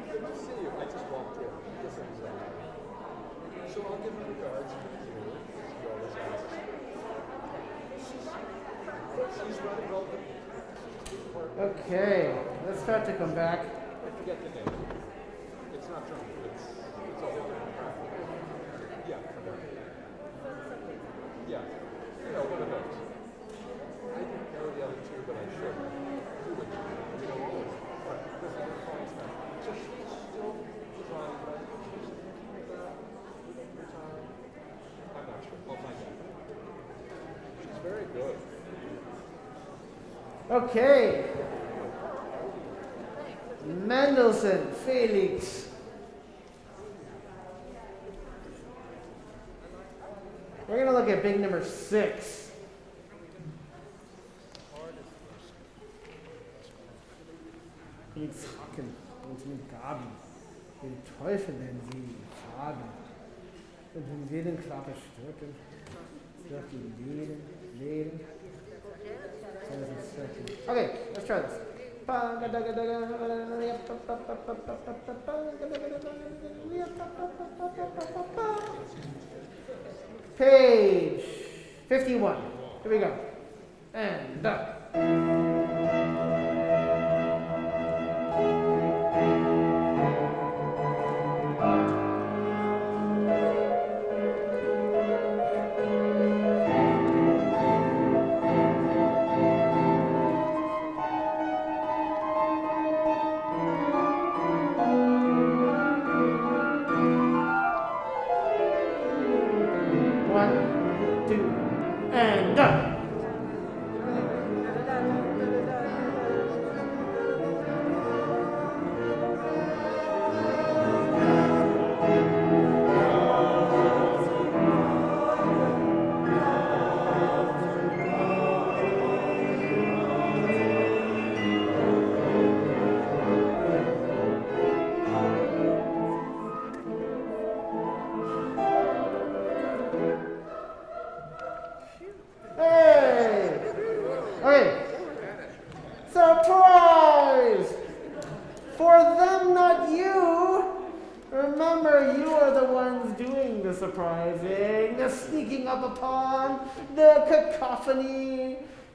B: good to see you. I just walked in. Just exactly. So I'll give her regards to you. She always asks. She's running well.
A: Okay, let's start to come back.
B: I forget the name. It's not Trump. It's a whole different practice. Yeah, yeah. You know, one of those. I didn't know the other two, but I should. Who would you know? Right. This is the point now. So she's still trying, but I think she's thinking about retiring. I'm not sure. I'll find out. She's very good.
A: Okay. Mendelssohn, Felix. We're going to look at big number 6. Jetzt hacken und mit Gaben. Den Teufel werden sie haben. Und in jeden Klappe stürken. Durch die Läden. Okay, let's try this. Page 51. Here we go. And up.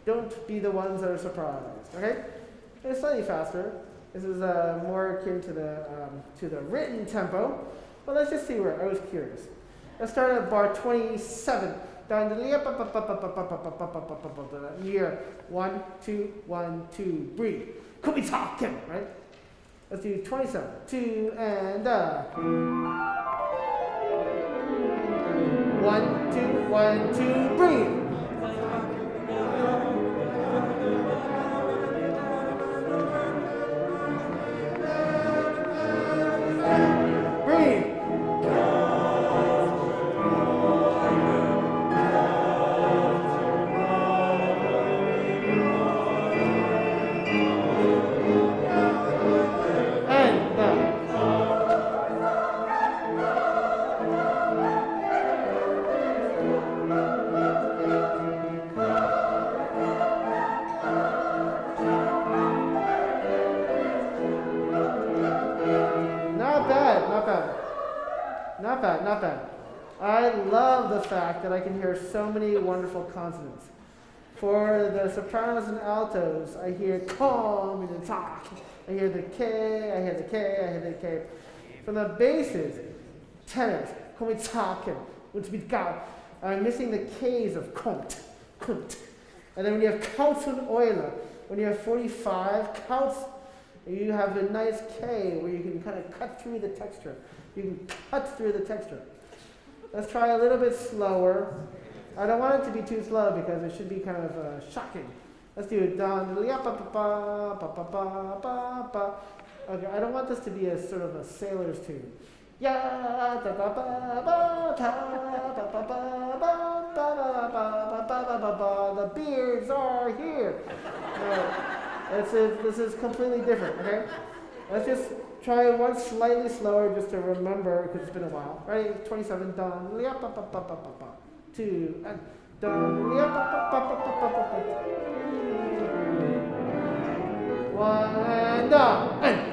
A: Don't be the ones that are surprised. Okay, it's slightly faster. This is more akin to the written tempo. But let's just see where I was curious. Let's start at bar 27. Down to the year 1, 2, 1, 2, breathe. Could be talking, right? Let's do 27. 2 and 1, 2, 1, 2, breathe. not bad. Not bad, not bad. I love the fact that I can hear so many wonderful consonants. For the sopranos and altos, I hear come and talk. I hear the K, I hear the K, I hear the K. From the basses, tenors, come and talk, which be God. I'm missing the K's of kommt, kommt. And then when you have counts and Euler, when you have 45 counts, you have a nice K where you can kind of cut through the texture. You can cut through the texture. Let's try a little bit slower. I don't want it to be too slow because it should be kind of shocking. Let's do it. Okay, I don't want this to be a sort of a sailor's tune. The beards are here. This is completely different, okay? Let's just try one slightly slower just to remember, because it's been a while. Ready? 27, done. 2, and done. 1, and done. And.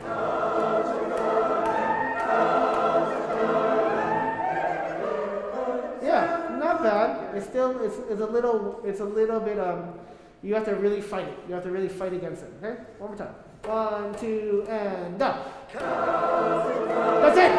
A: Yeah, not bad. It's still it's a little bit you have to really fight it. You have to really fight against it. Okay? One more time. 1, 2, and done. That's it.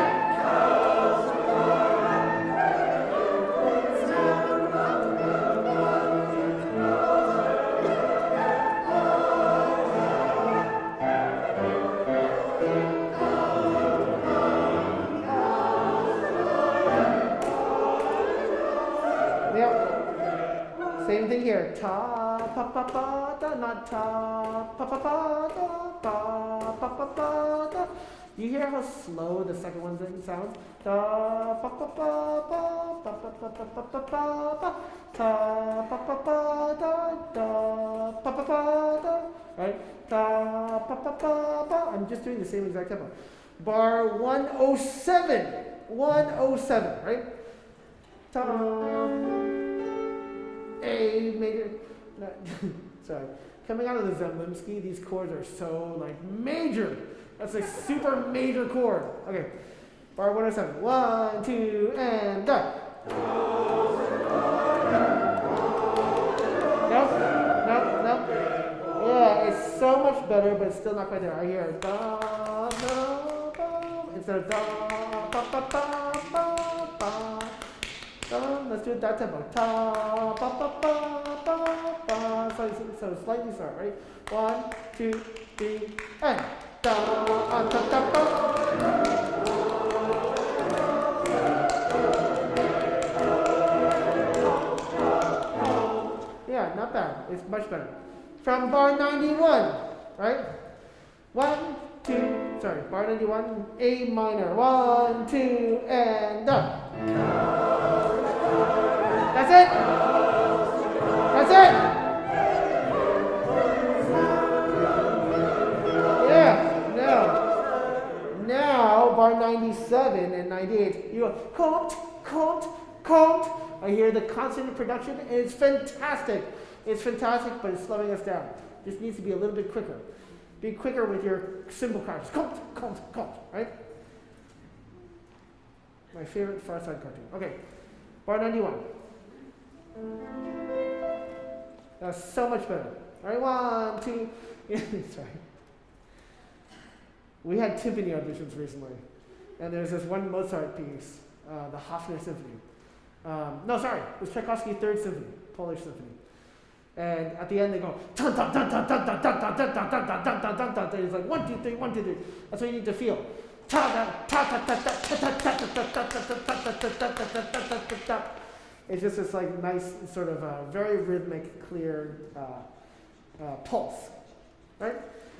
A: Yep. Same thing here. Ta pa pa pa da, not ta pa pa pa da, pa pa pa pa da. You hear how slow the second one sounds? Ta pa pa pa pa pa pa pa pa pa pa pa ta pa pa pa da da pa pa pa da. Right? Ta pa pa pa pa. I'm just doing the same exact tempo. Bar 107. 107. Right? Ta. A major. No, sorry. Coming out of the Zemlinsky, these chords are so like major. That's a super major chord. Okay. Bar 107. 1, 2, and done. Nope. Yeah, it's so much better, but it's still not quite there. I hear da da da instead of da pa pa pa pa pa. Let's do it that tempo. Ta pa pa pa pa pa. So slightly slower, right? 1, 2, 3, and da ta ta pa. Yeah, not bad. It's much better. From bar 91, right? 1, 2, sorry, bar 91, A minor. 1, 2, and done. That's it. That's it. Yeah, now bar 97 and 98, you go, compte. I hear the constant production, and it's fantastic. It's fantastic, but it's slowing us down. Just needs to be a little bit quicker. Be quicker with your cymbal cards. Compte, right? My favorite Far Side cartoon. Okay, bar 91. That's so much better. All right, 1, 2. Sorry. We had timpani auditions recently, and there's this one Mozart piece, the Hofner Symphony. No, sorry, it was Tchaikovsky's Third Symphony, Polish Symphony. And at the end they go dun dun dun dun dun dun dun dun dun dun dun dun dun dun dun. It's like 1, 2, 3, 1, 2, 3. That's what you need to feel. It's just this like nice sort of very rhythmic, clear pulse, right?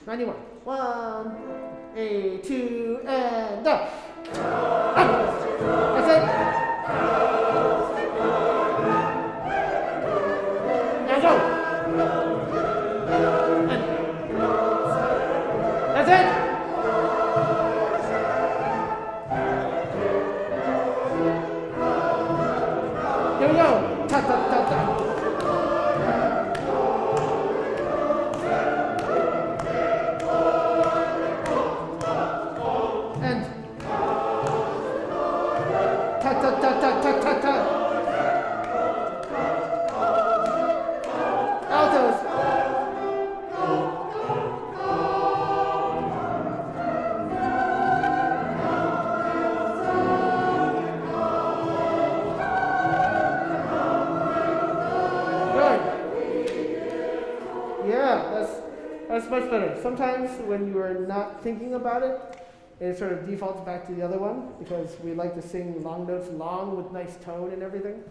A: 91. 1, 2, and go. That's it. Now go. That's it. Here we go. Ta ta ta ta. And ta ta ta ta ta ta ta. Altos. Yeah, that's much better. Sometimes when you are not thinking about it, it sort of defaults back to the other one because we like to sing long notes long with nice tone and everything.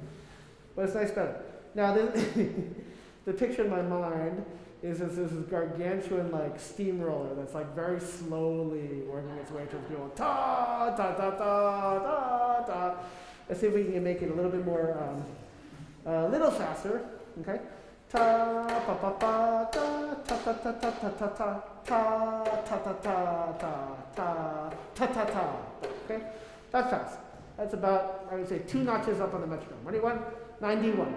A: But it's nice better. Now the picture in my mind is this gargantuan like steamroller that's like very slowly working its way towards going ta ta ta ta ta ta. Let's see if we can make it a little bit more a little faster. Okay. Ta pa pa pa ta ta ta ta ta ta ta ta ta ta ta ta ta ta ta ta. Okay, that's fast. That's about, I would say, 2 notches up on the metronome. Ready? 91,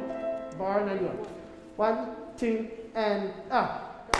A: bar 91. 1, 2, and up.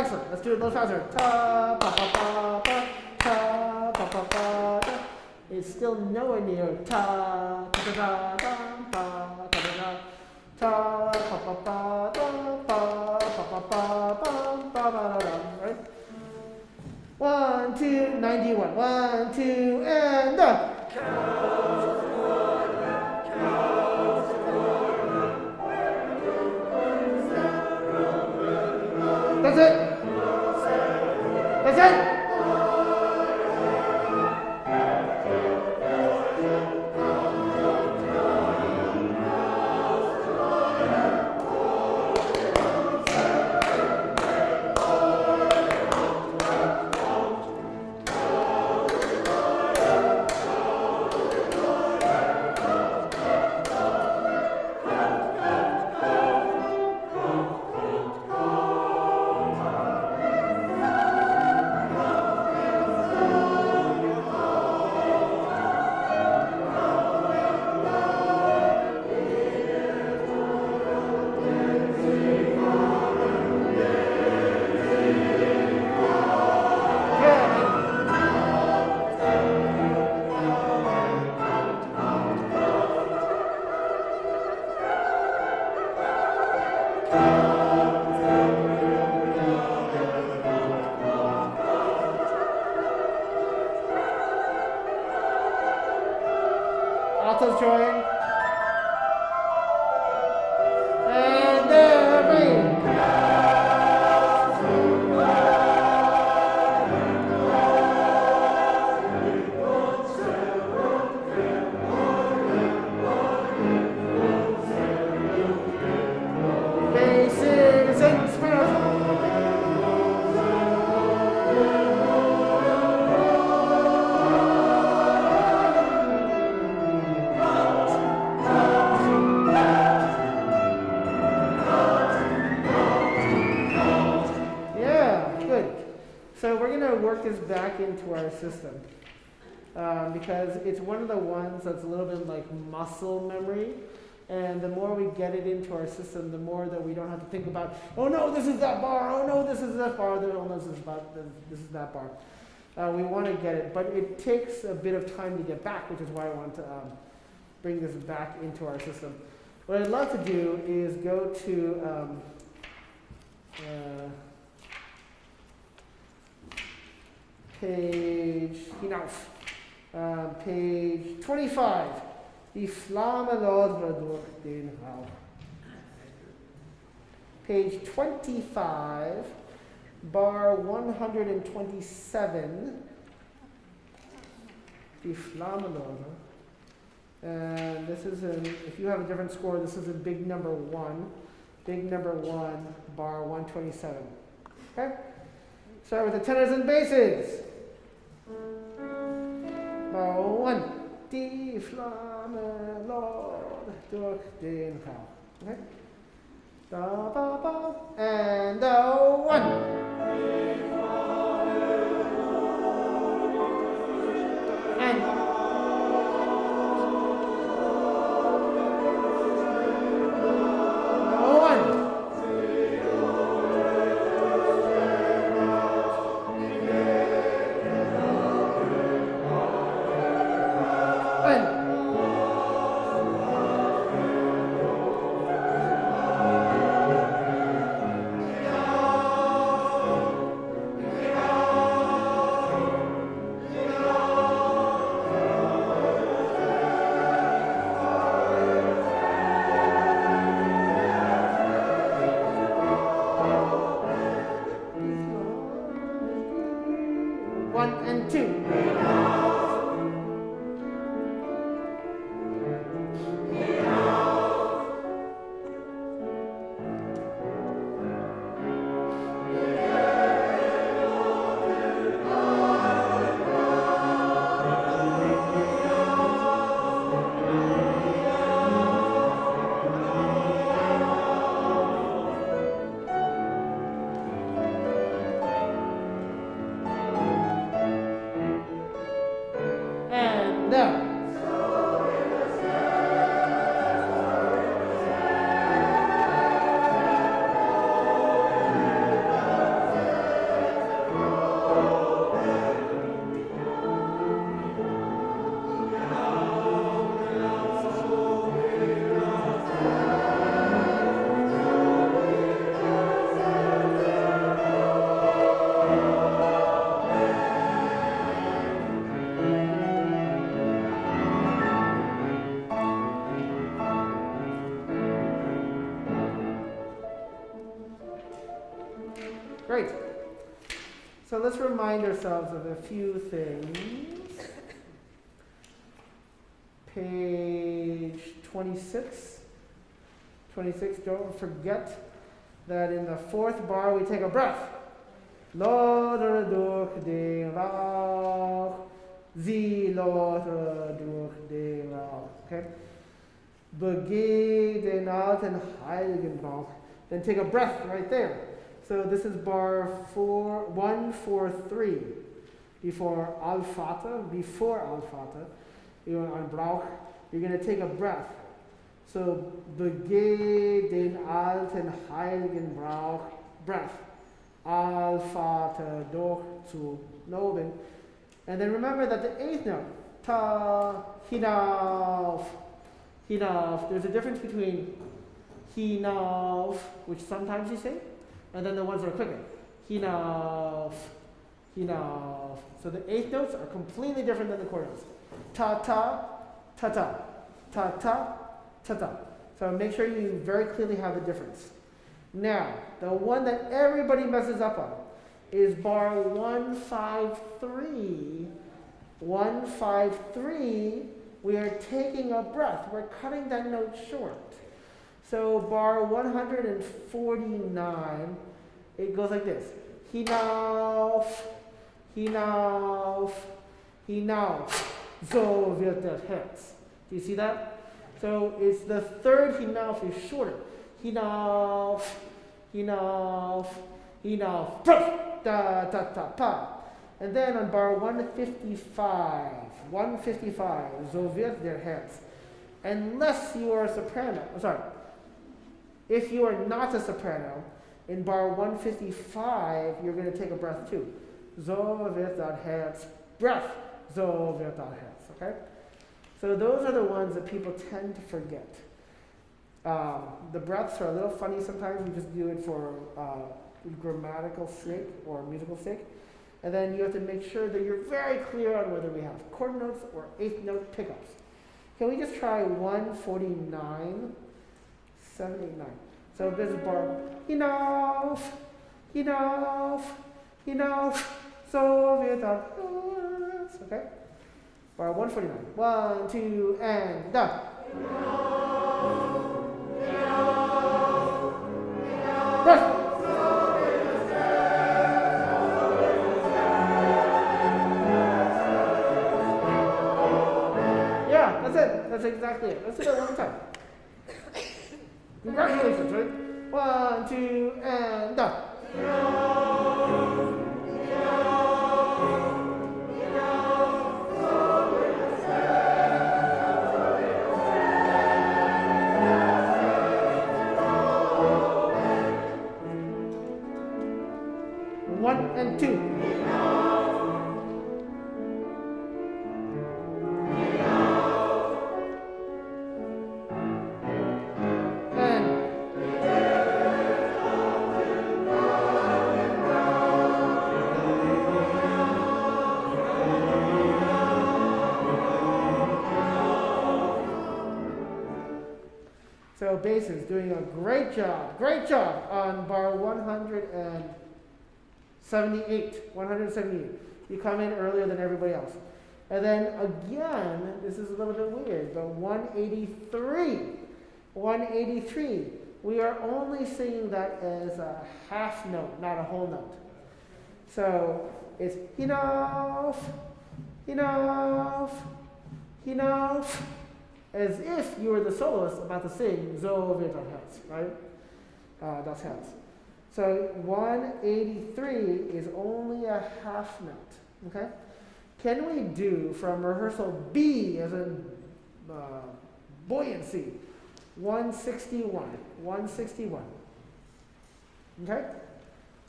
A: Excellent. Let's do it a little faster. Ta pa pa pa pa. Ta pa pa pa ta. It's still nowhere near ta ta ta ta ta ta ta ta pa pa pa ta pa pa pa pa pa pa pa da. Right? 1, 2, 91. 1, 2, and done. That's it. That's it. Altos join. And every. Basic six minutes. So we're going to work this back into our system because it's one of the ones that's a little bit like muscle memory. And the more we get it into our system, the more that we don't have to think about, oh no, this is that bar, oh no, this is that bar, oh no, this is that bar. We want to get it, but it takes a bit of time to get back, which is why I want to bring this back into our system. What I'd love to do is go to page, page 25. Die Flamme lodert durch den Raum. Page 25, bar 127. Die Flamme lodert. And this is in, if you have a different score, this is in big number 1. Big number 1, bar 127. Okay? Start with the tenors and basses. Bar 1. Die Flamme lodert durch den Raum. Okay? Da, ba, ba. And 1. And 1 and 2. So let's remind ourselves of a few things. Page 26. 26, don't forget that in the fourth bar we take a breath. Lo durch den Rauch, sie lo durch den Rauch. Okay? Begeh den alten heiligen Rauch. Then take a breath right there. So this is bar 143. Before Al-Fatah, you're on Brauch, you're going to take a breath. So, begeh den alten heiligen Brauch, breath. Al-Fatah, durch zu loben. And then remember that the eighth note, ta, hinauf, hinauf. There's a difference between hinauf, which sometimes you say, and then the ones that are quicker. Hinauf, hinauf. So the eighth notes are completely different than the quarter notes. Ta ta, ta ta, ta ta, ta ta. So make sure you very clearly have the difference. Now, the one that everybody messes up on is bar 153. 153, we are taking a breath. We're cutting that note short. So bar 149, it goes like this. Hinauf, hinauf, hinauf. So wird das Herz. Do you see that? So it's the third hinauf is shorter. Hinauf, hinauf, hinauf. Da, da, da, pa. And then on bar 155, so wird der Herz. Unless you are a soprano, if you are not a soprano, in bar 155, you're going to take a breath too. So wird das Herz. Breath. So wird das Herz. Okay? So those are the ones that people tend to forget. The breaths are a little funny sometimes. We just do it for grammatical sake or musical sake. And then you have to make sure that you're very clear on whether we have quarter notes or eighth note pickups. Can we just try 149, 789? So this is bar, hinauf, hinauf, hinauf, so wird das Herz. Okay? Bar 149. 1, 2, and da. Breath. Yeah, that's it. That's exactly it. Let's do that one more time. Congratulations, right? 1, 2, and da. 1 and 2. And so bass is doing a great job on bar 178. You come in earlier than everybody else. And then again, this is a little bit weird, but 183, we are only singing that as a half note, not a whole note. So it's hinauf, hinauf, hinauf, as if you were the soloist about to sing so wird das Herz, right? Das Herz. So 183 is only a half note, okay? Can we do from rehearsal B as in buoyancy, 161, 161, okay?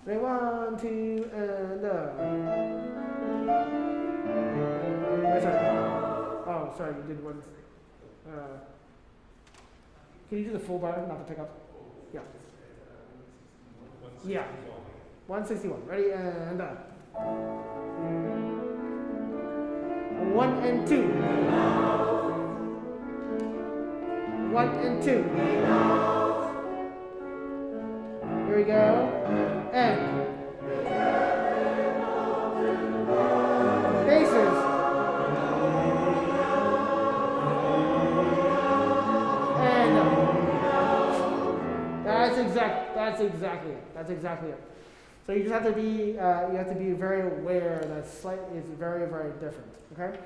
A: Ready, 1, 2, and wait, sorry. Oh, sorry, you did one. Can you do the full bar, not the pickup? Yeah. Yeah. 161. Ready, and 1 and 2. 1 and 2. Here we go. And That's exactly it. That's exactly it. So you just have to be very aware that slightly is very, very different. Okay.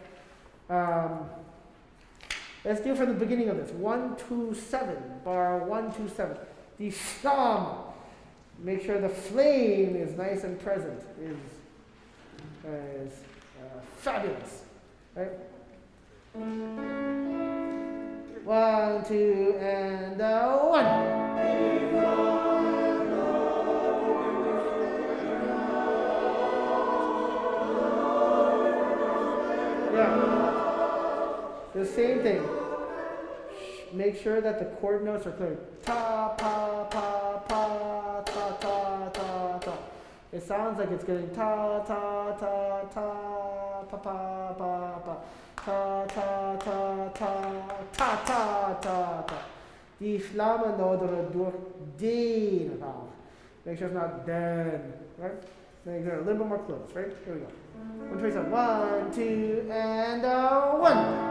A: Let's do it from the beginning of this. 1, 2, 7. Bar 1, 2, 7. The Flamme. Make sure the flame is nice and present. Is fabulous. Right? 1, 2, and 1. Yeah. The same thing. Make sure that the chord notes are clear. Ta, pa, pa, pa, ta, ta, ta, ta. It sounds like it's getting ta, ta, ta, ta, pa, pa, pa, pa. Ta, ta, ta, ta, ta, ta, ta, ta. Die Flamme noderen door den raam. Make sure it's not den, right? Then you're a little bit more close, right? Here we go. 127. 1, 2, and 1.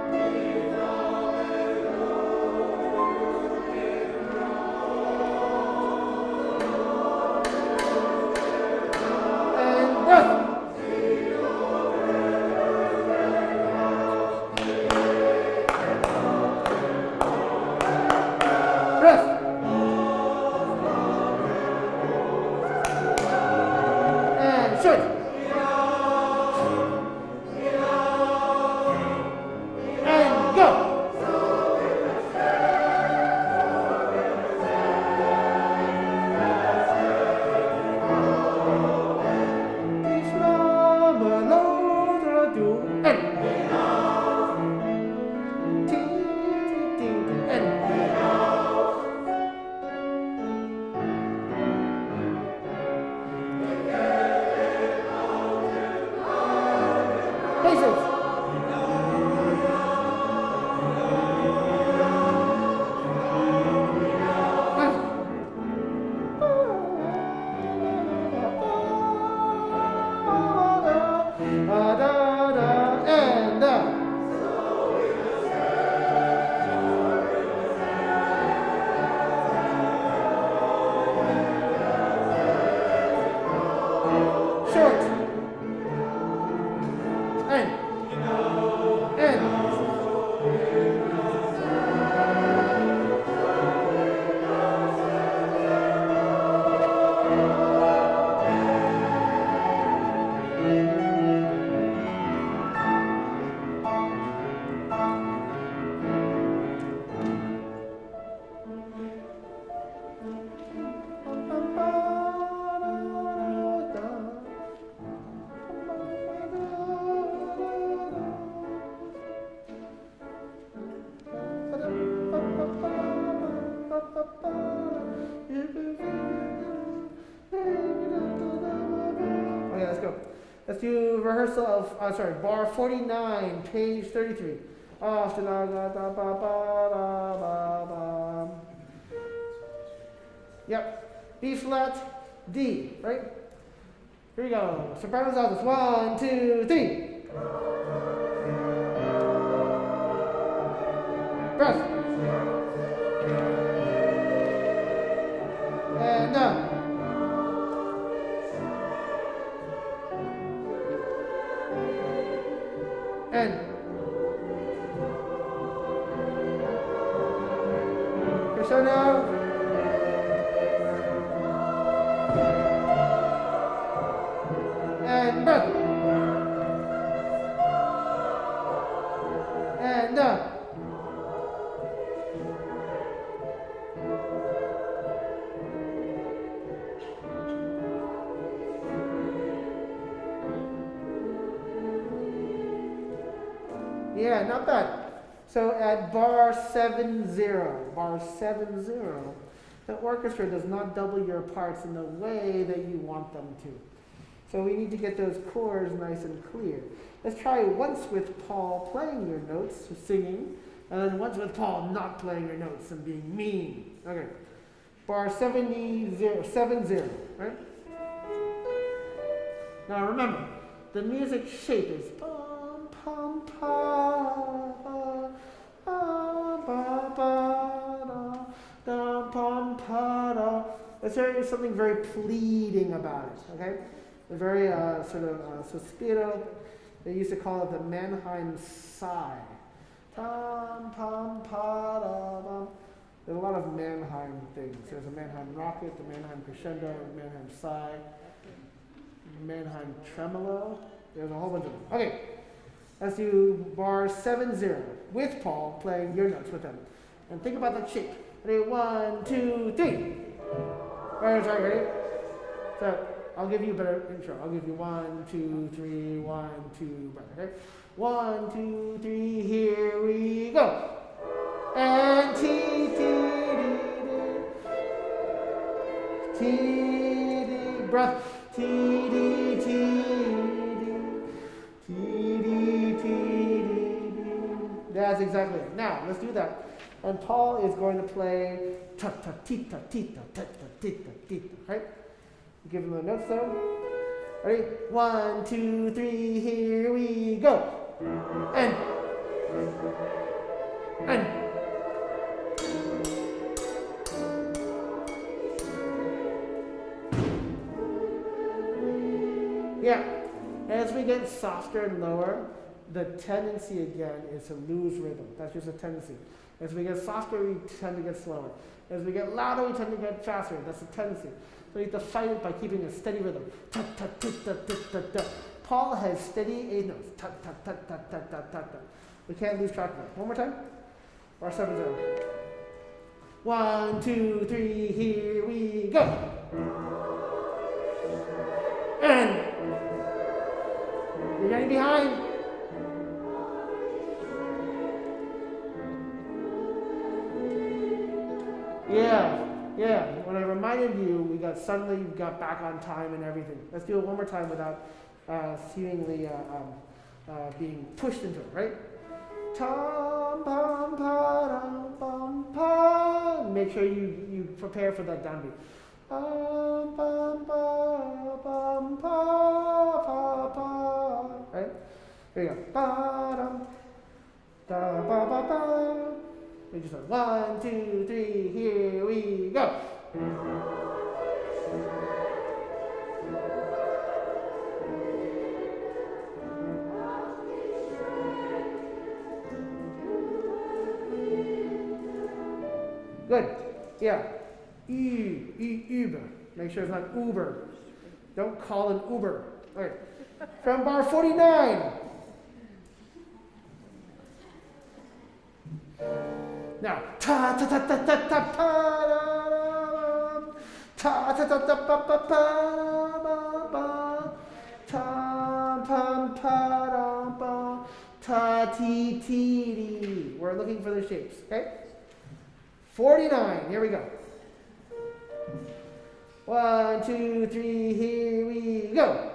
A: Let's do rehearsal of, bar 49, page 33. Yep. B flat, D, right? Here we go. Sopranos out. 1, 2, 3. Breath. And down. And crescendo. And breath. And down. Yeah, not bad. So at bar 70, the orchestra does not double your parts in the way that you want them to. So we need to get those chords nice and clear. Let's try once with Paul playing your notes, singing, and then once with Paul not playing your notes and being mean. Okay. Bar 70, right? Now remember, the music shape is pum pum pa pa pa pa da da pum pa da. There is something very pleading about it, okay? A very sospiro. They used to call it the Mannheim sigh. Tam, pam, pa, da, bum. There's a lot of Mannheim things. There's a Mannheim rocket, the Mannheim crescendo, the Mannheim sigh, Mannheim tremolo. There's a whole bunch of them. Okay, let's do bar 7-0 with Paul playing your notes with him. And think about that shape. Ready? 1, 2, 3. Right, ready? So I'll give you a better intro. I'll give you 1, 2, 3, 1, 2, right, okay? 1, 2, 3, here we go. And T, D, breath. T, D, T, D, T, D, T, D. That's exactly it. Now, let's do that. And Paul is going to play ta ta tita tita ta ta tita tita, right? Give him the notes though. Ready? 1, 2, 3, here we go. And. Yeah. As we get softer and lower, the tendency again is to lose rhythm. That's just a tendency. As we get softer, we tend to get slower. As we get louder, we tend to get faster. That's a tendency. So you have to fight it by keeping a steady rhythm. Ta ta ta ta ta ta ta. Paul has steady eighth notes. Ta ta ta ta ta ta ta ta. We can't lose track of it. One more time. Bar 7-0. 1, 2, 3, here we go. And you're getting behind. Yeah. When I reminded you, we got back on time and everything. Let's do it one more time without seemingly being pushed into it, right? Tam, pam, pa, dum, pam, pa. Make sure you prepare for that downbeat. Pam, pam, pa, pam, pa, pa, pa. Right? Here you go. Ba, dum, da, ba, ba, ba. We just went 1, 2, 3, here we go. Good. Yeah. Uber. Make sure it's not Uber. Don't call it Uber. All right. From bar 49. Now, ta ta ta ta ta ta pa ta ta ta ta pa pa pa pa ta pa pa pa ta ti ti di. We're looking for the shapes, okay? 49. Here we go. 1, 2, 3. Here we go.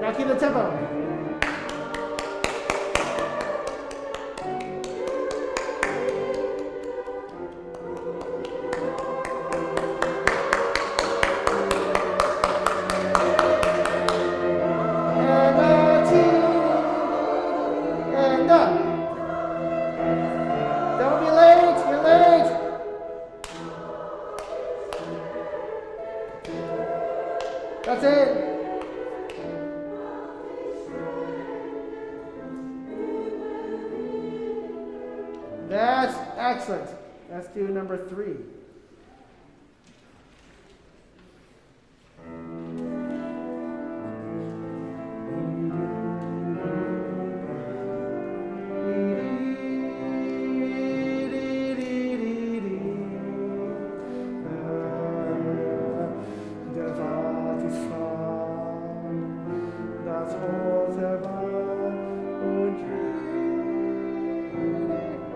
A: Now keep the tempo. And up. Don't be late. You're late. That's it. That's excellent. Let's do number 3.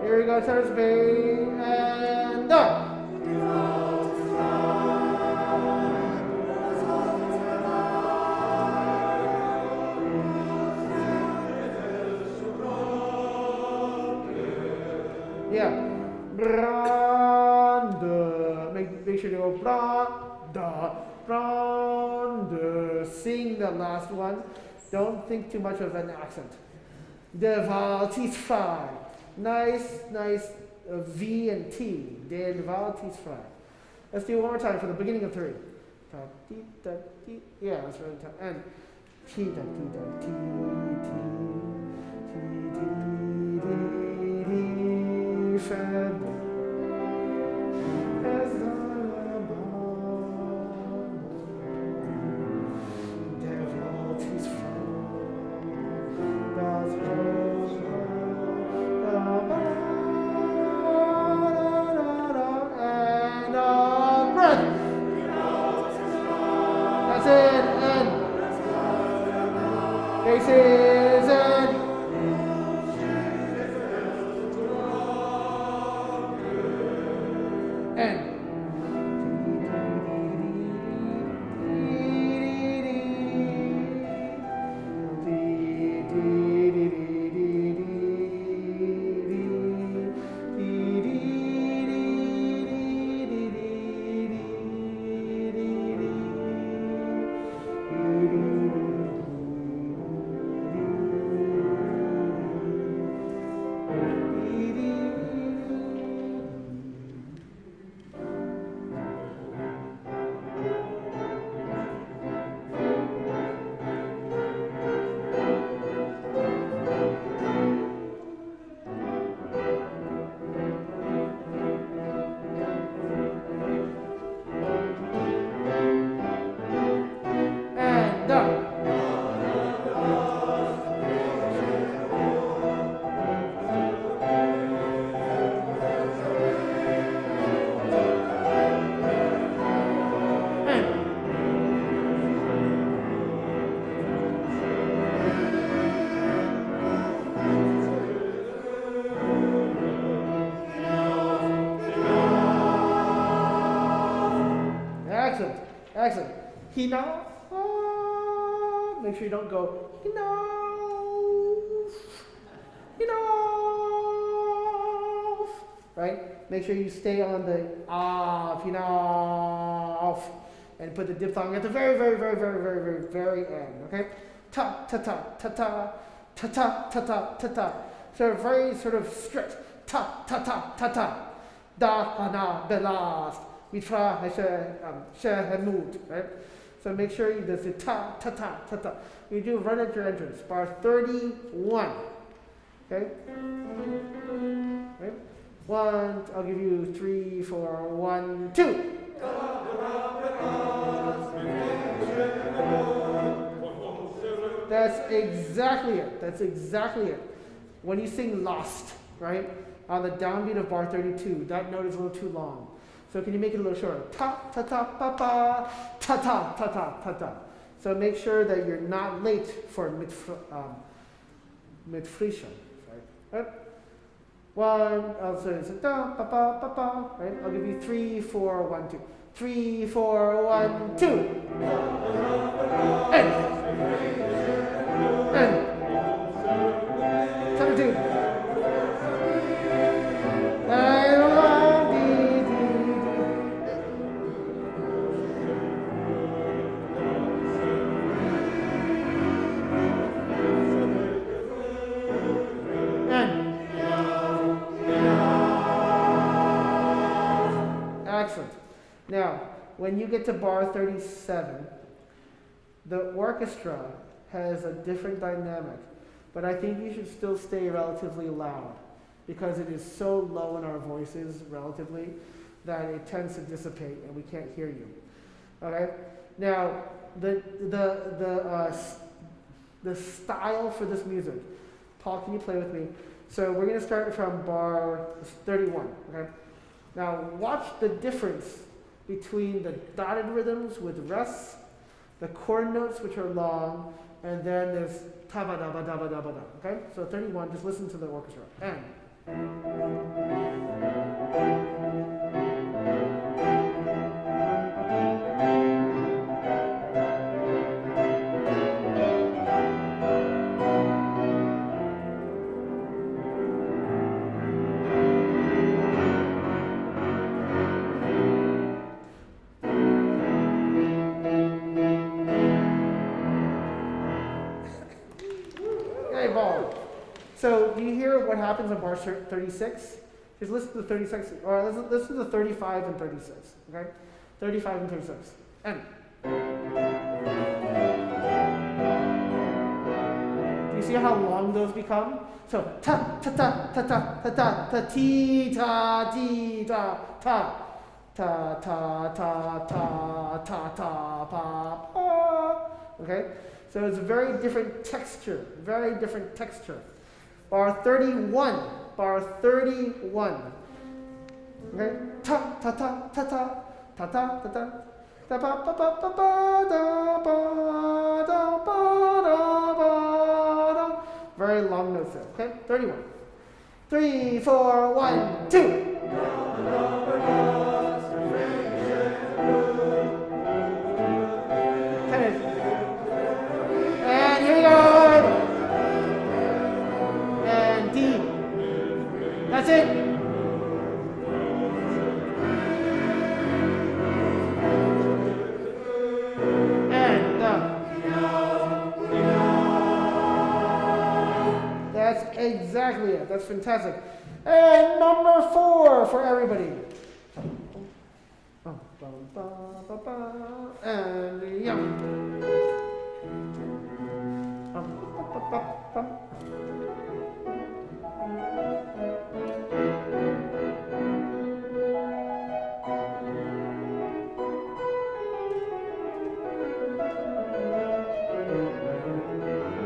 A: Here we go, Thursday, and up. Yeah. Brande. Make sure to go brande. Brande. Sing the last one. Don't think too much of an accent. Der Wald ist frei. Nice, nice V and T. Der Wald ist frei. Let's do it one more time for the beginning of 3. Ta, ti, ta, ti. Yeah, that's really tough. And T, da, ti, da, ti, ti, ti, ti, ti, Faces and excellent. He knows. Make sure you don't go, he knows. He knows. Right? Make sure you stay on the he knows. And put the diphthong at the very, very, very, very, very, very, very end. Okay? Ta, ta, ta, ta, ta, ta, ta, ta, ta, ta, ta. So very sort of strict. Ta, ta, ta, ta, ta. Da, na, belast. Mitra, mood, right? So make sure you do the ta, ta, ta, ta, ta. You do run at your entrance. Bar 31. Okay? Right? 1, I'll give you 3, 4, 1, 2. That's exactly it. That's exactly it. When you sing lost, right? On the downbeat of bar 32, that note is a little too long. So can you make it a little shorter? Ta, ta, ta, pa, pa, ta, ta, ta, ta, ta, ta. So make sure that you're not late for mid-frisha. Right? 1, I'll say it's ta, pa, pa, pa, pa. Right? I'll give you 3, 4, 1, 2. 3, 4, 1, 2. And. 72. Excellent. Now, when you get to bar 37, the orchestra has a different dynamic, but I think you should still stay relatively loud because it is so low in our voices relatively that it tends to dissipate and we can't hear you. Okay? Now, the style for this music, Paul, can you play with me? So we're going to start from bar 31. Okay? Now watch the difference between the dotted rhythms with rests, the chord notes which are long, and then there's taba daba daba daba da. Okay? So 31, just listen to the orchestra. And. Ball. So do you hear what happens on bar 36? Just listen to 36, or listen to 35 and 36, okay? 35 and 36. And do you see how long those become? So ta ta ta ta ta ta ta ta ti ta ti ta ta ta ta ta ta ta ta pa pa. Okay? So it's a very different texture, very different texture. Bar 31, bar 31. Okay? Ta ta ta ta ta ta ta ta ta. Da ba ba ba ba ba da ba da ba da ba da. Very long notes there. Okay? 31. 3, 4, 1, 2. And here we go. And D. That's it. That's exactly it. That's fantastic. And number 4 for everybody. And yum.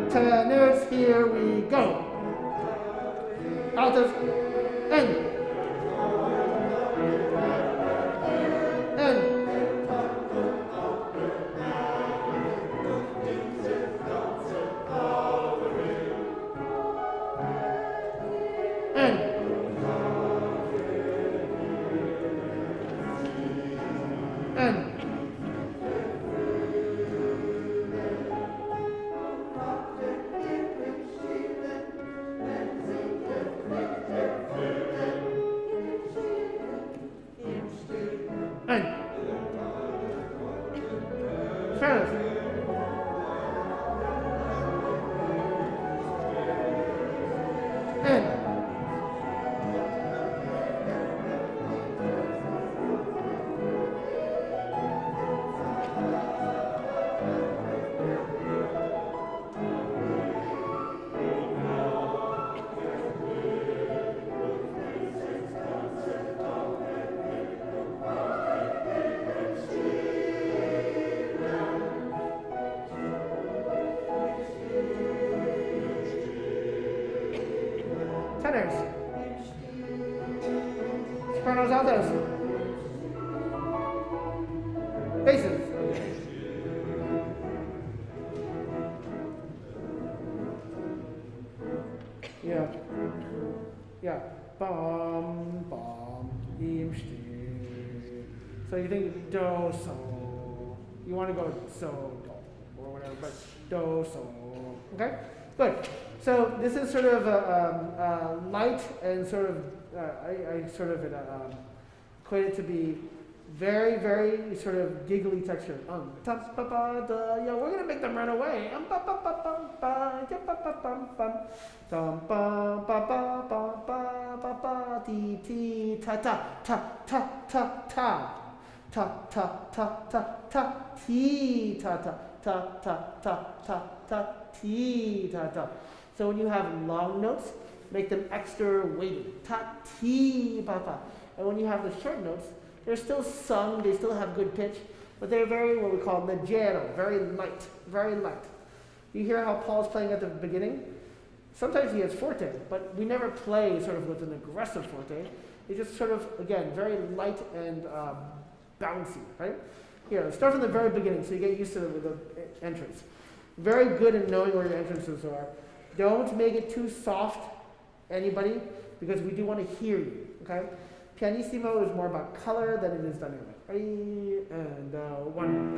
A: Tenors, here we go. Altos, N. Sopranos, altos. Basses. Yeah. Yeah. Bum, bum, im, steh. So you think do, so. You want to go so, do, or whatever, but do, so. Okay? Good. So this is sort of a light and sort of, I sort of equate it to be very, very sort of giggly texture. Yeah, we're going to make them run away. Ti, ta, ta, ta, ta, ta, ta. Ta, ta, ta, ta, ta, ti, ta, ta, ta, ta, ta, ta, ta, ti, ta, ta. So when you have long notes, make them extra weighty. Ta, ti, pa, pa. And when you have the short notes, they're still sung, they still have good pitch, but they're very, what we call leggero, very light, very light. You hear how Paul's playing at the beginning? Sometimes he has forte, but we never play sort of with an aggressive forte. It's just sort of, again, very light and bouncy, right? Here, start from the very beginning so you get used to the entrance. Very good in knowing where your entrances are. Don't make it too soft, anybody, because we do want to hear you, okay? Pianissimo is more about color than it is dynamic. Ready? And one.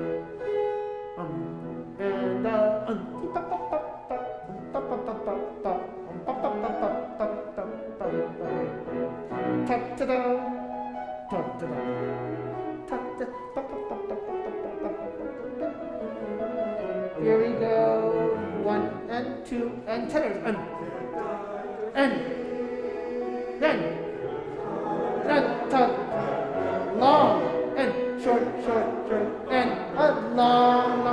A: Here we go. 1 and 2 and tenors. then, ta, long, and short, and long,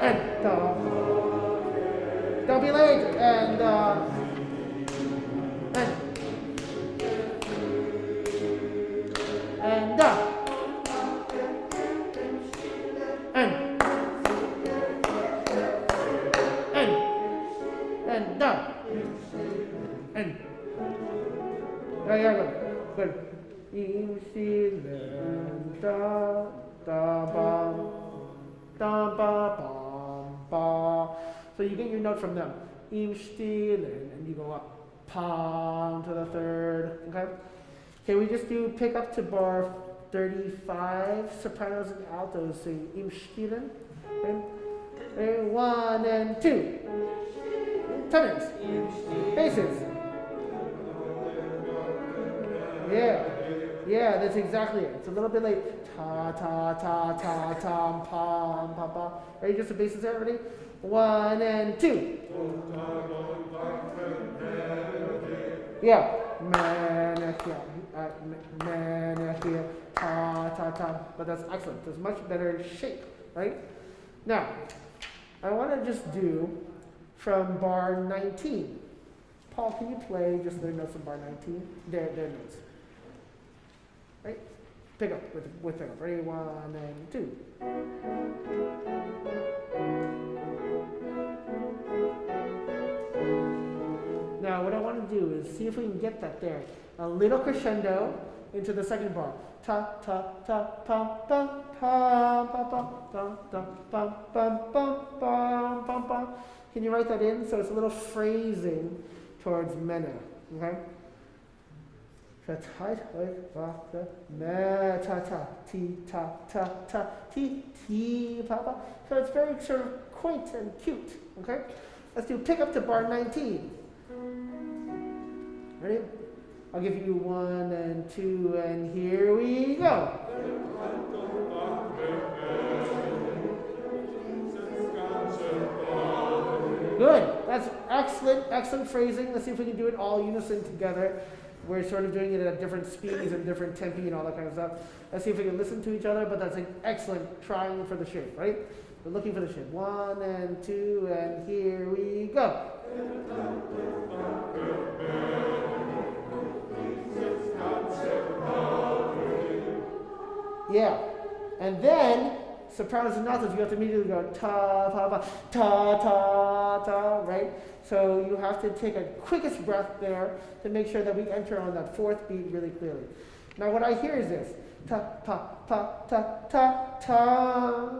A: and don't be late, and yeah, good. Im Stilen, da, da, ba, bam, ba. So you get your note from them. Im Stilen, and you go up, pam to the third. Okay. Okay, we just do pick up to bar 35. Sopranos and altos sing Im Stilen. Okay. 1 and 2. Tenors. Basses. Yeah, that's exactly it. It's a little bit late. Ta, ta, ta, ta, ta, pam, pa, pa. Ready? Just the basses there, ready? 1 and 2. Yeah. Manachia, ta, ta, ta. But that's excellent. There's much better shape, right? Now, I want to just do from bar 19. Paul, can you play just their notes from bar 19? Their notes. Right? Pick up with pick up. Ready? 1 and 2. Now what I want to do is see if we can get that there. A little crescendo into the second bar. Ta ta ta pam pam pam pam pam pam pam pam pam pam pam. Can you write that in? So it's a little phrasing towards mena. Okay? Ta ta ta ti ta ta ta ti ti pa pa. So it's very sort of quaint and cute. Okay? Let's do pick up to bar 19. Ready? I'll give you 1 and 2, and here we go. Good. That's excellent phrasing. Let's see if we can do it all unison together. We're sort of doing it at different speeds and different tempi and all that kind of stuff. Let's see if we can listen to each other, but that's an excellent trying for the shape, right? We're looking for the shape. 1 and 2, and here we go. Yeah. And then, sopranos and altos, you have to immediately go ta, pa, pa, ta, ta, ta, right? So you have to take a quickest breath there to make sure that we enter on that fourth beat really clearly. Now what I hear is this. Ta, pa, pa, ta, ta, ta,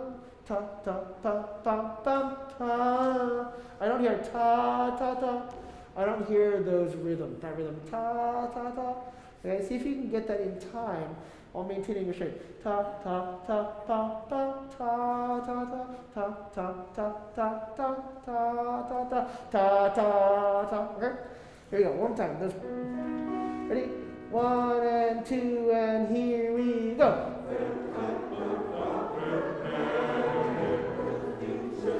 A: ta, ta, pa, pa, pa, ta. I don't hear ta, ta, ta. I don't hear those rhythms, that rhythm, ta, ta, ta. Okay, see if you can get that in time while maintaining your shape. Ta, ta, ta, pa, pa, ta, ta, ta, ta, ta, ta, ta, ta, ta, ta, ta, ta, ta, ta. Okay? Here we go, one time. Ready? 1 and 2, and here we go.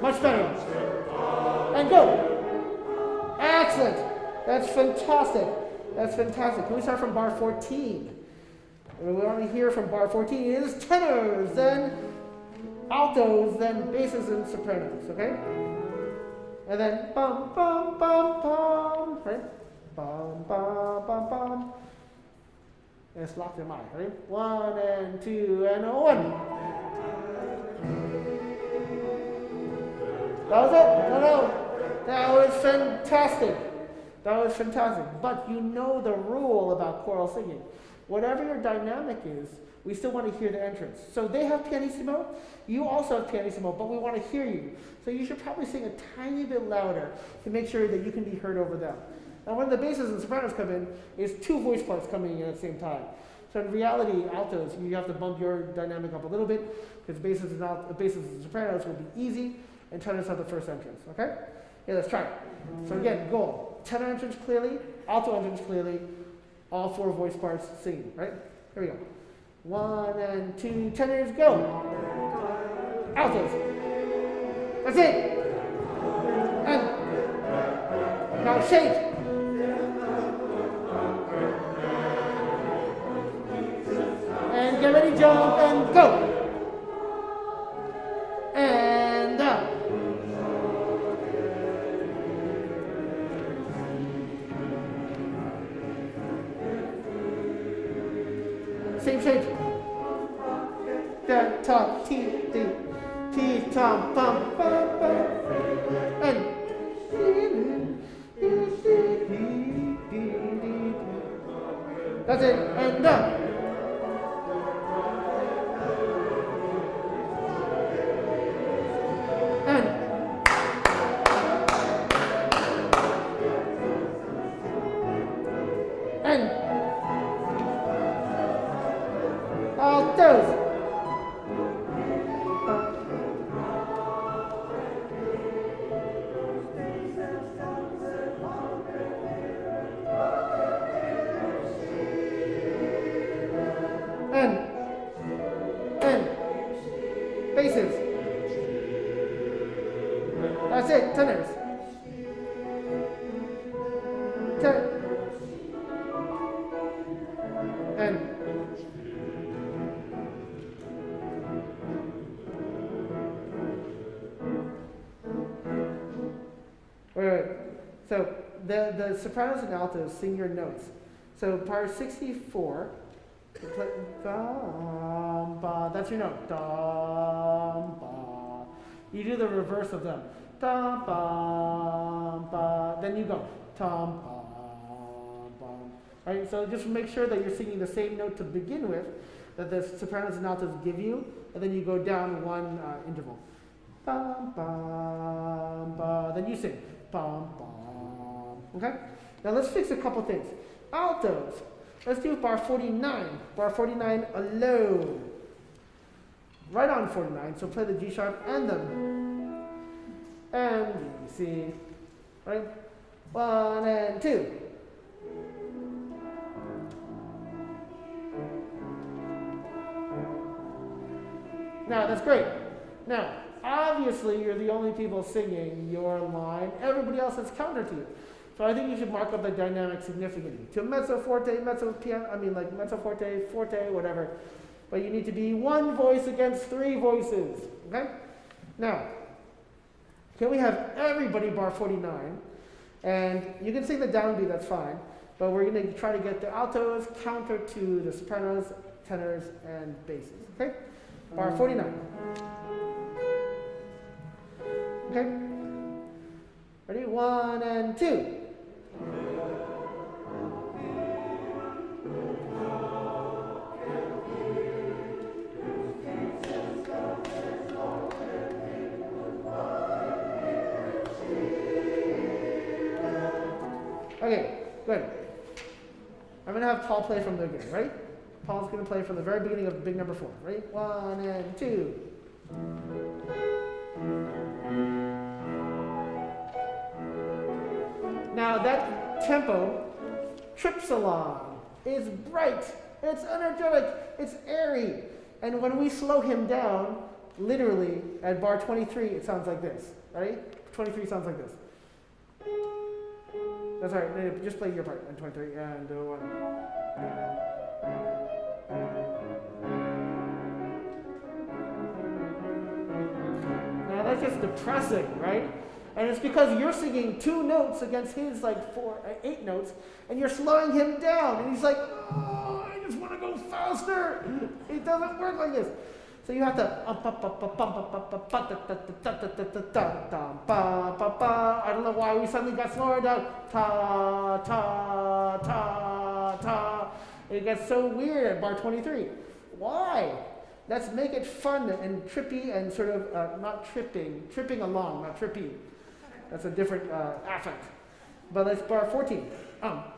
A: Much better. And go. Excellent. That's fantastic. That's fantastic. Can we start from bar 14? We want to hear from bar 14 is tenors, then altos, then basses and sopranos, okay? And then bum, bum, bum, bum, right? Bum, bum, bum, bum. And it's locked in mind, right? 1 and 2 and 1. That was it? No. That was fantastic. That was fantastic. But you know the rule about choral singing. Whatever your dynamic is, we still want to hear the entrance. So they have pianissimo, you also have pianissimo, but we want to hear you. So you should probably sing a tiny bit louder to make sure that you can be heard over them. Now when the basses and sopranos come in, is 2 voice parts coming in at the same time. So in reality, altos, you have to bump your dynamic up a little bit, because basses and sopranos will be easy, and tenors have the first entrance, okay? Yeah, let's try it. So again, goal, tenor entrance clearly, alto entrance clearly, all 4 voice parts singing, right? Here we go. 1 and 2, tenors, go. Altos. That's it. And now shake. And get ready, jump, and go. And up. Same shape. Da, ta, ti, di, ti, tom, bum, bum, bum. And. That's it. And up. And. And. Altos. And. Basses. That's it, tenors. And. Wait. So the sopranos and altos sing your notes. So part 64, you play, dum, ba, that's your note. Dum, ba. You do the reverse of them. Dum, ba, ba. Then you go. Dum, ba, ba. Right? So just make sure that you're singing the same note to begin with that the sopranos and altos give you, and then you go down one interval. Bum, bum, ba. Then you sing. Bum, bum. Okay? Now let's fix a couple things. Altos. Let's do bar 49. Bar 49 alone. Right on 49. So play the G sharp and the and the C. Right? 1 and 2. Now that's great. Now, obviously, you're the only people singing your line. Everybody else has counter to you. So I think you should mark up the dynamic significantly. To mezzo forte, mezzo piano, like mezzo forte, forte, whatever. But you need to be one voice against three voices. Okay? Now, can we have everybody bar 49? And you can sing the downbeat, that's fine. But we're going to try to get the altos counter to the sopranos, tenors, and basses. Okay? Bar 49. Okay? Ready? 1 and 2. Okay, good. I'm going to have Paul play from the beginning, right? Paul's going to play from the very beginning of big number 4. Ready? 1 and 2. Now that tempo trips along. It's bright. It's energetic. It's airy. And when we slow him down, literally at bar 23, it sounds like this. Ready? 23 sounds like this. That's all right. No, just play your part on 23 and 1. Now that's just depressing, right? And it's because you're singing 2 notes against his 8 notes, and you're slowing him down. And he's like, oh, I just want to go faster. It doesn't work like this. So you have to. I don't know why we suddenly got slower down. Ta, ta, ta, ta. It gets so weird at bar 23. Why? Let's make it fun and trippy and sort of not tripping along, not trippy. That's a different affect. But let's bar 14.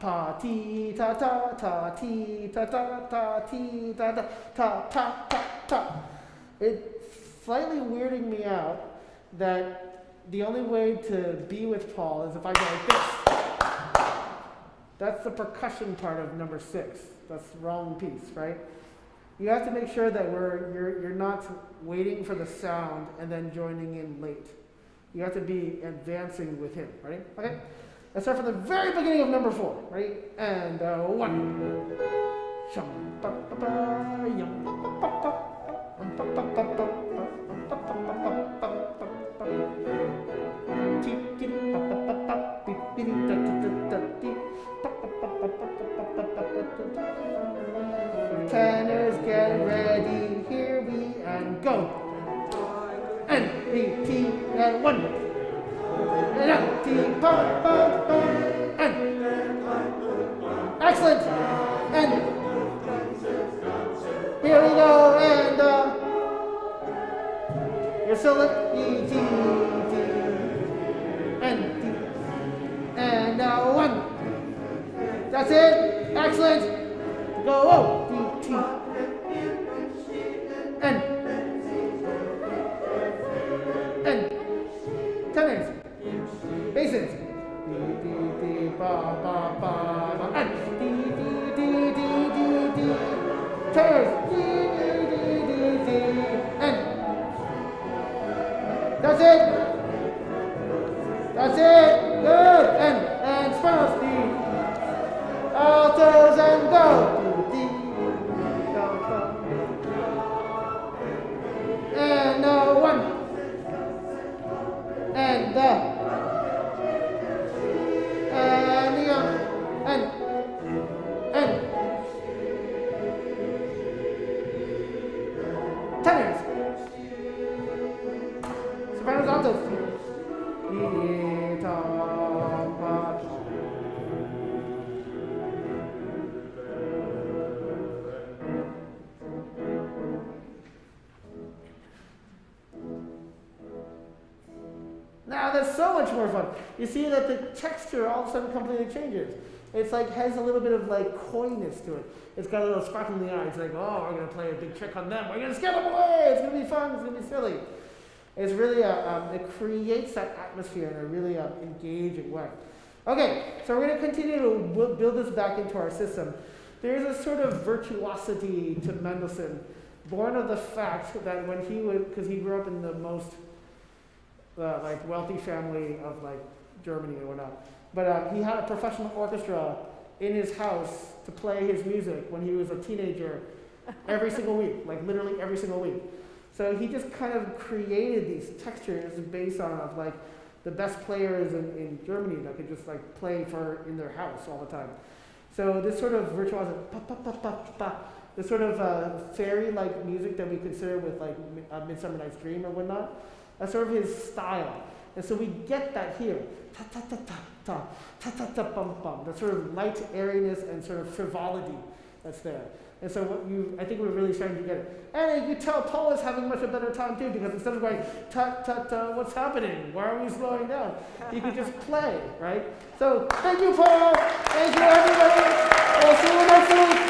A: Pa ti ta ta ta ti ta ta ta ti ta ta ta ta ta ta. It's slightly weirding me out that the only way to be with Paul is if I go like this. That's the percussion part of number 6. That's the wrong piece, right? You have to make sure that you're not waiting for the sound and then joining in late. You have to be advancing with him. Ready? Okay. Let's start from the very beginning of number 4. Ready? And 1. Shum, ba, ba, ba, yum, ba, ba, ba, ba, ba, ba, ba, ba, ba. Ti, ti, ba, ba, ba, ba, bi, bi, di, da, da, da, da, di. Ba, ba, ba, ba, ba, ba, ba, ba, ba, ba. Tenors, get ready. Here we and go. And B, T, and 1. And T, ba, ba, ba, and. Excellent. And here we go. And you're still at E, T, T, and T, and 1. That's it. Excellent. Go. Oh, D, T, and. Tenors, basses, D, D, D, ba, ba, ba, ba, and D, D, D, D, D, D, tenors, D, D, D, D, D, and that's it. That's it. Good. And sopranos, D, altos, and go. D, go, go. And 1. And tenors, sopranos, altos. Now that's so much more fun. You see that the texture all of a sudden completely changes. It's like has a little bit of like coyness to it. It's got a little sparkle in the eye. It's like, oh, we're gonna play a big trick on them. We're gonna scare them away. It's gonna be fun. It's gonna be silly. It's really it creates that atmosphere in a really engaging way. Okay, so we're gonna continue to build this back into our system. There's a sort of virtuosity to Mendelssohn, born of the fact that when he would, because he grew up in the most like wealthy family of like Germany and whatnot. But he had a professional orchestra in his house to play his music when he was a teenager every single week, like literally every single week. So he just kind of created these textures based on like the best players in Germany that could just like play in their house all the time. So this sort of virtuoso, this sort of fairy-like music that we consider with like Midsummer Night's Dream or whatnot, that's sort of his style. And so we get that here. Ta ta ta ta ta ta ta ta bum bum. That sort of light airiness and sort of frivolity that's there. And so I think we're really starting to get it. And you tell Paul is having much a better time too, because instead of going ta ta ta, what's happening? Why are we slowing down? He could just play, right? So thank you, Paul. Thank you, everybody. We'll see you next week.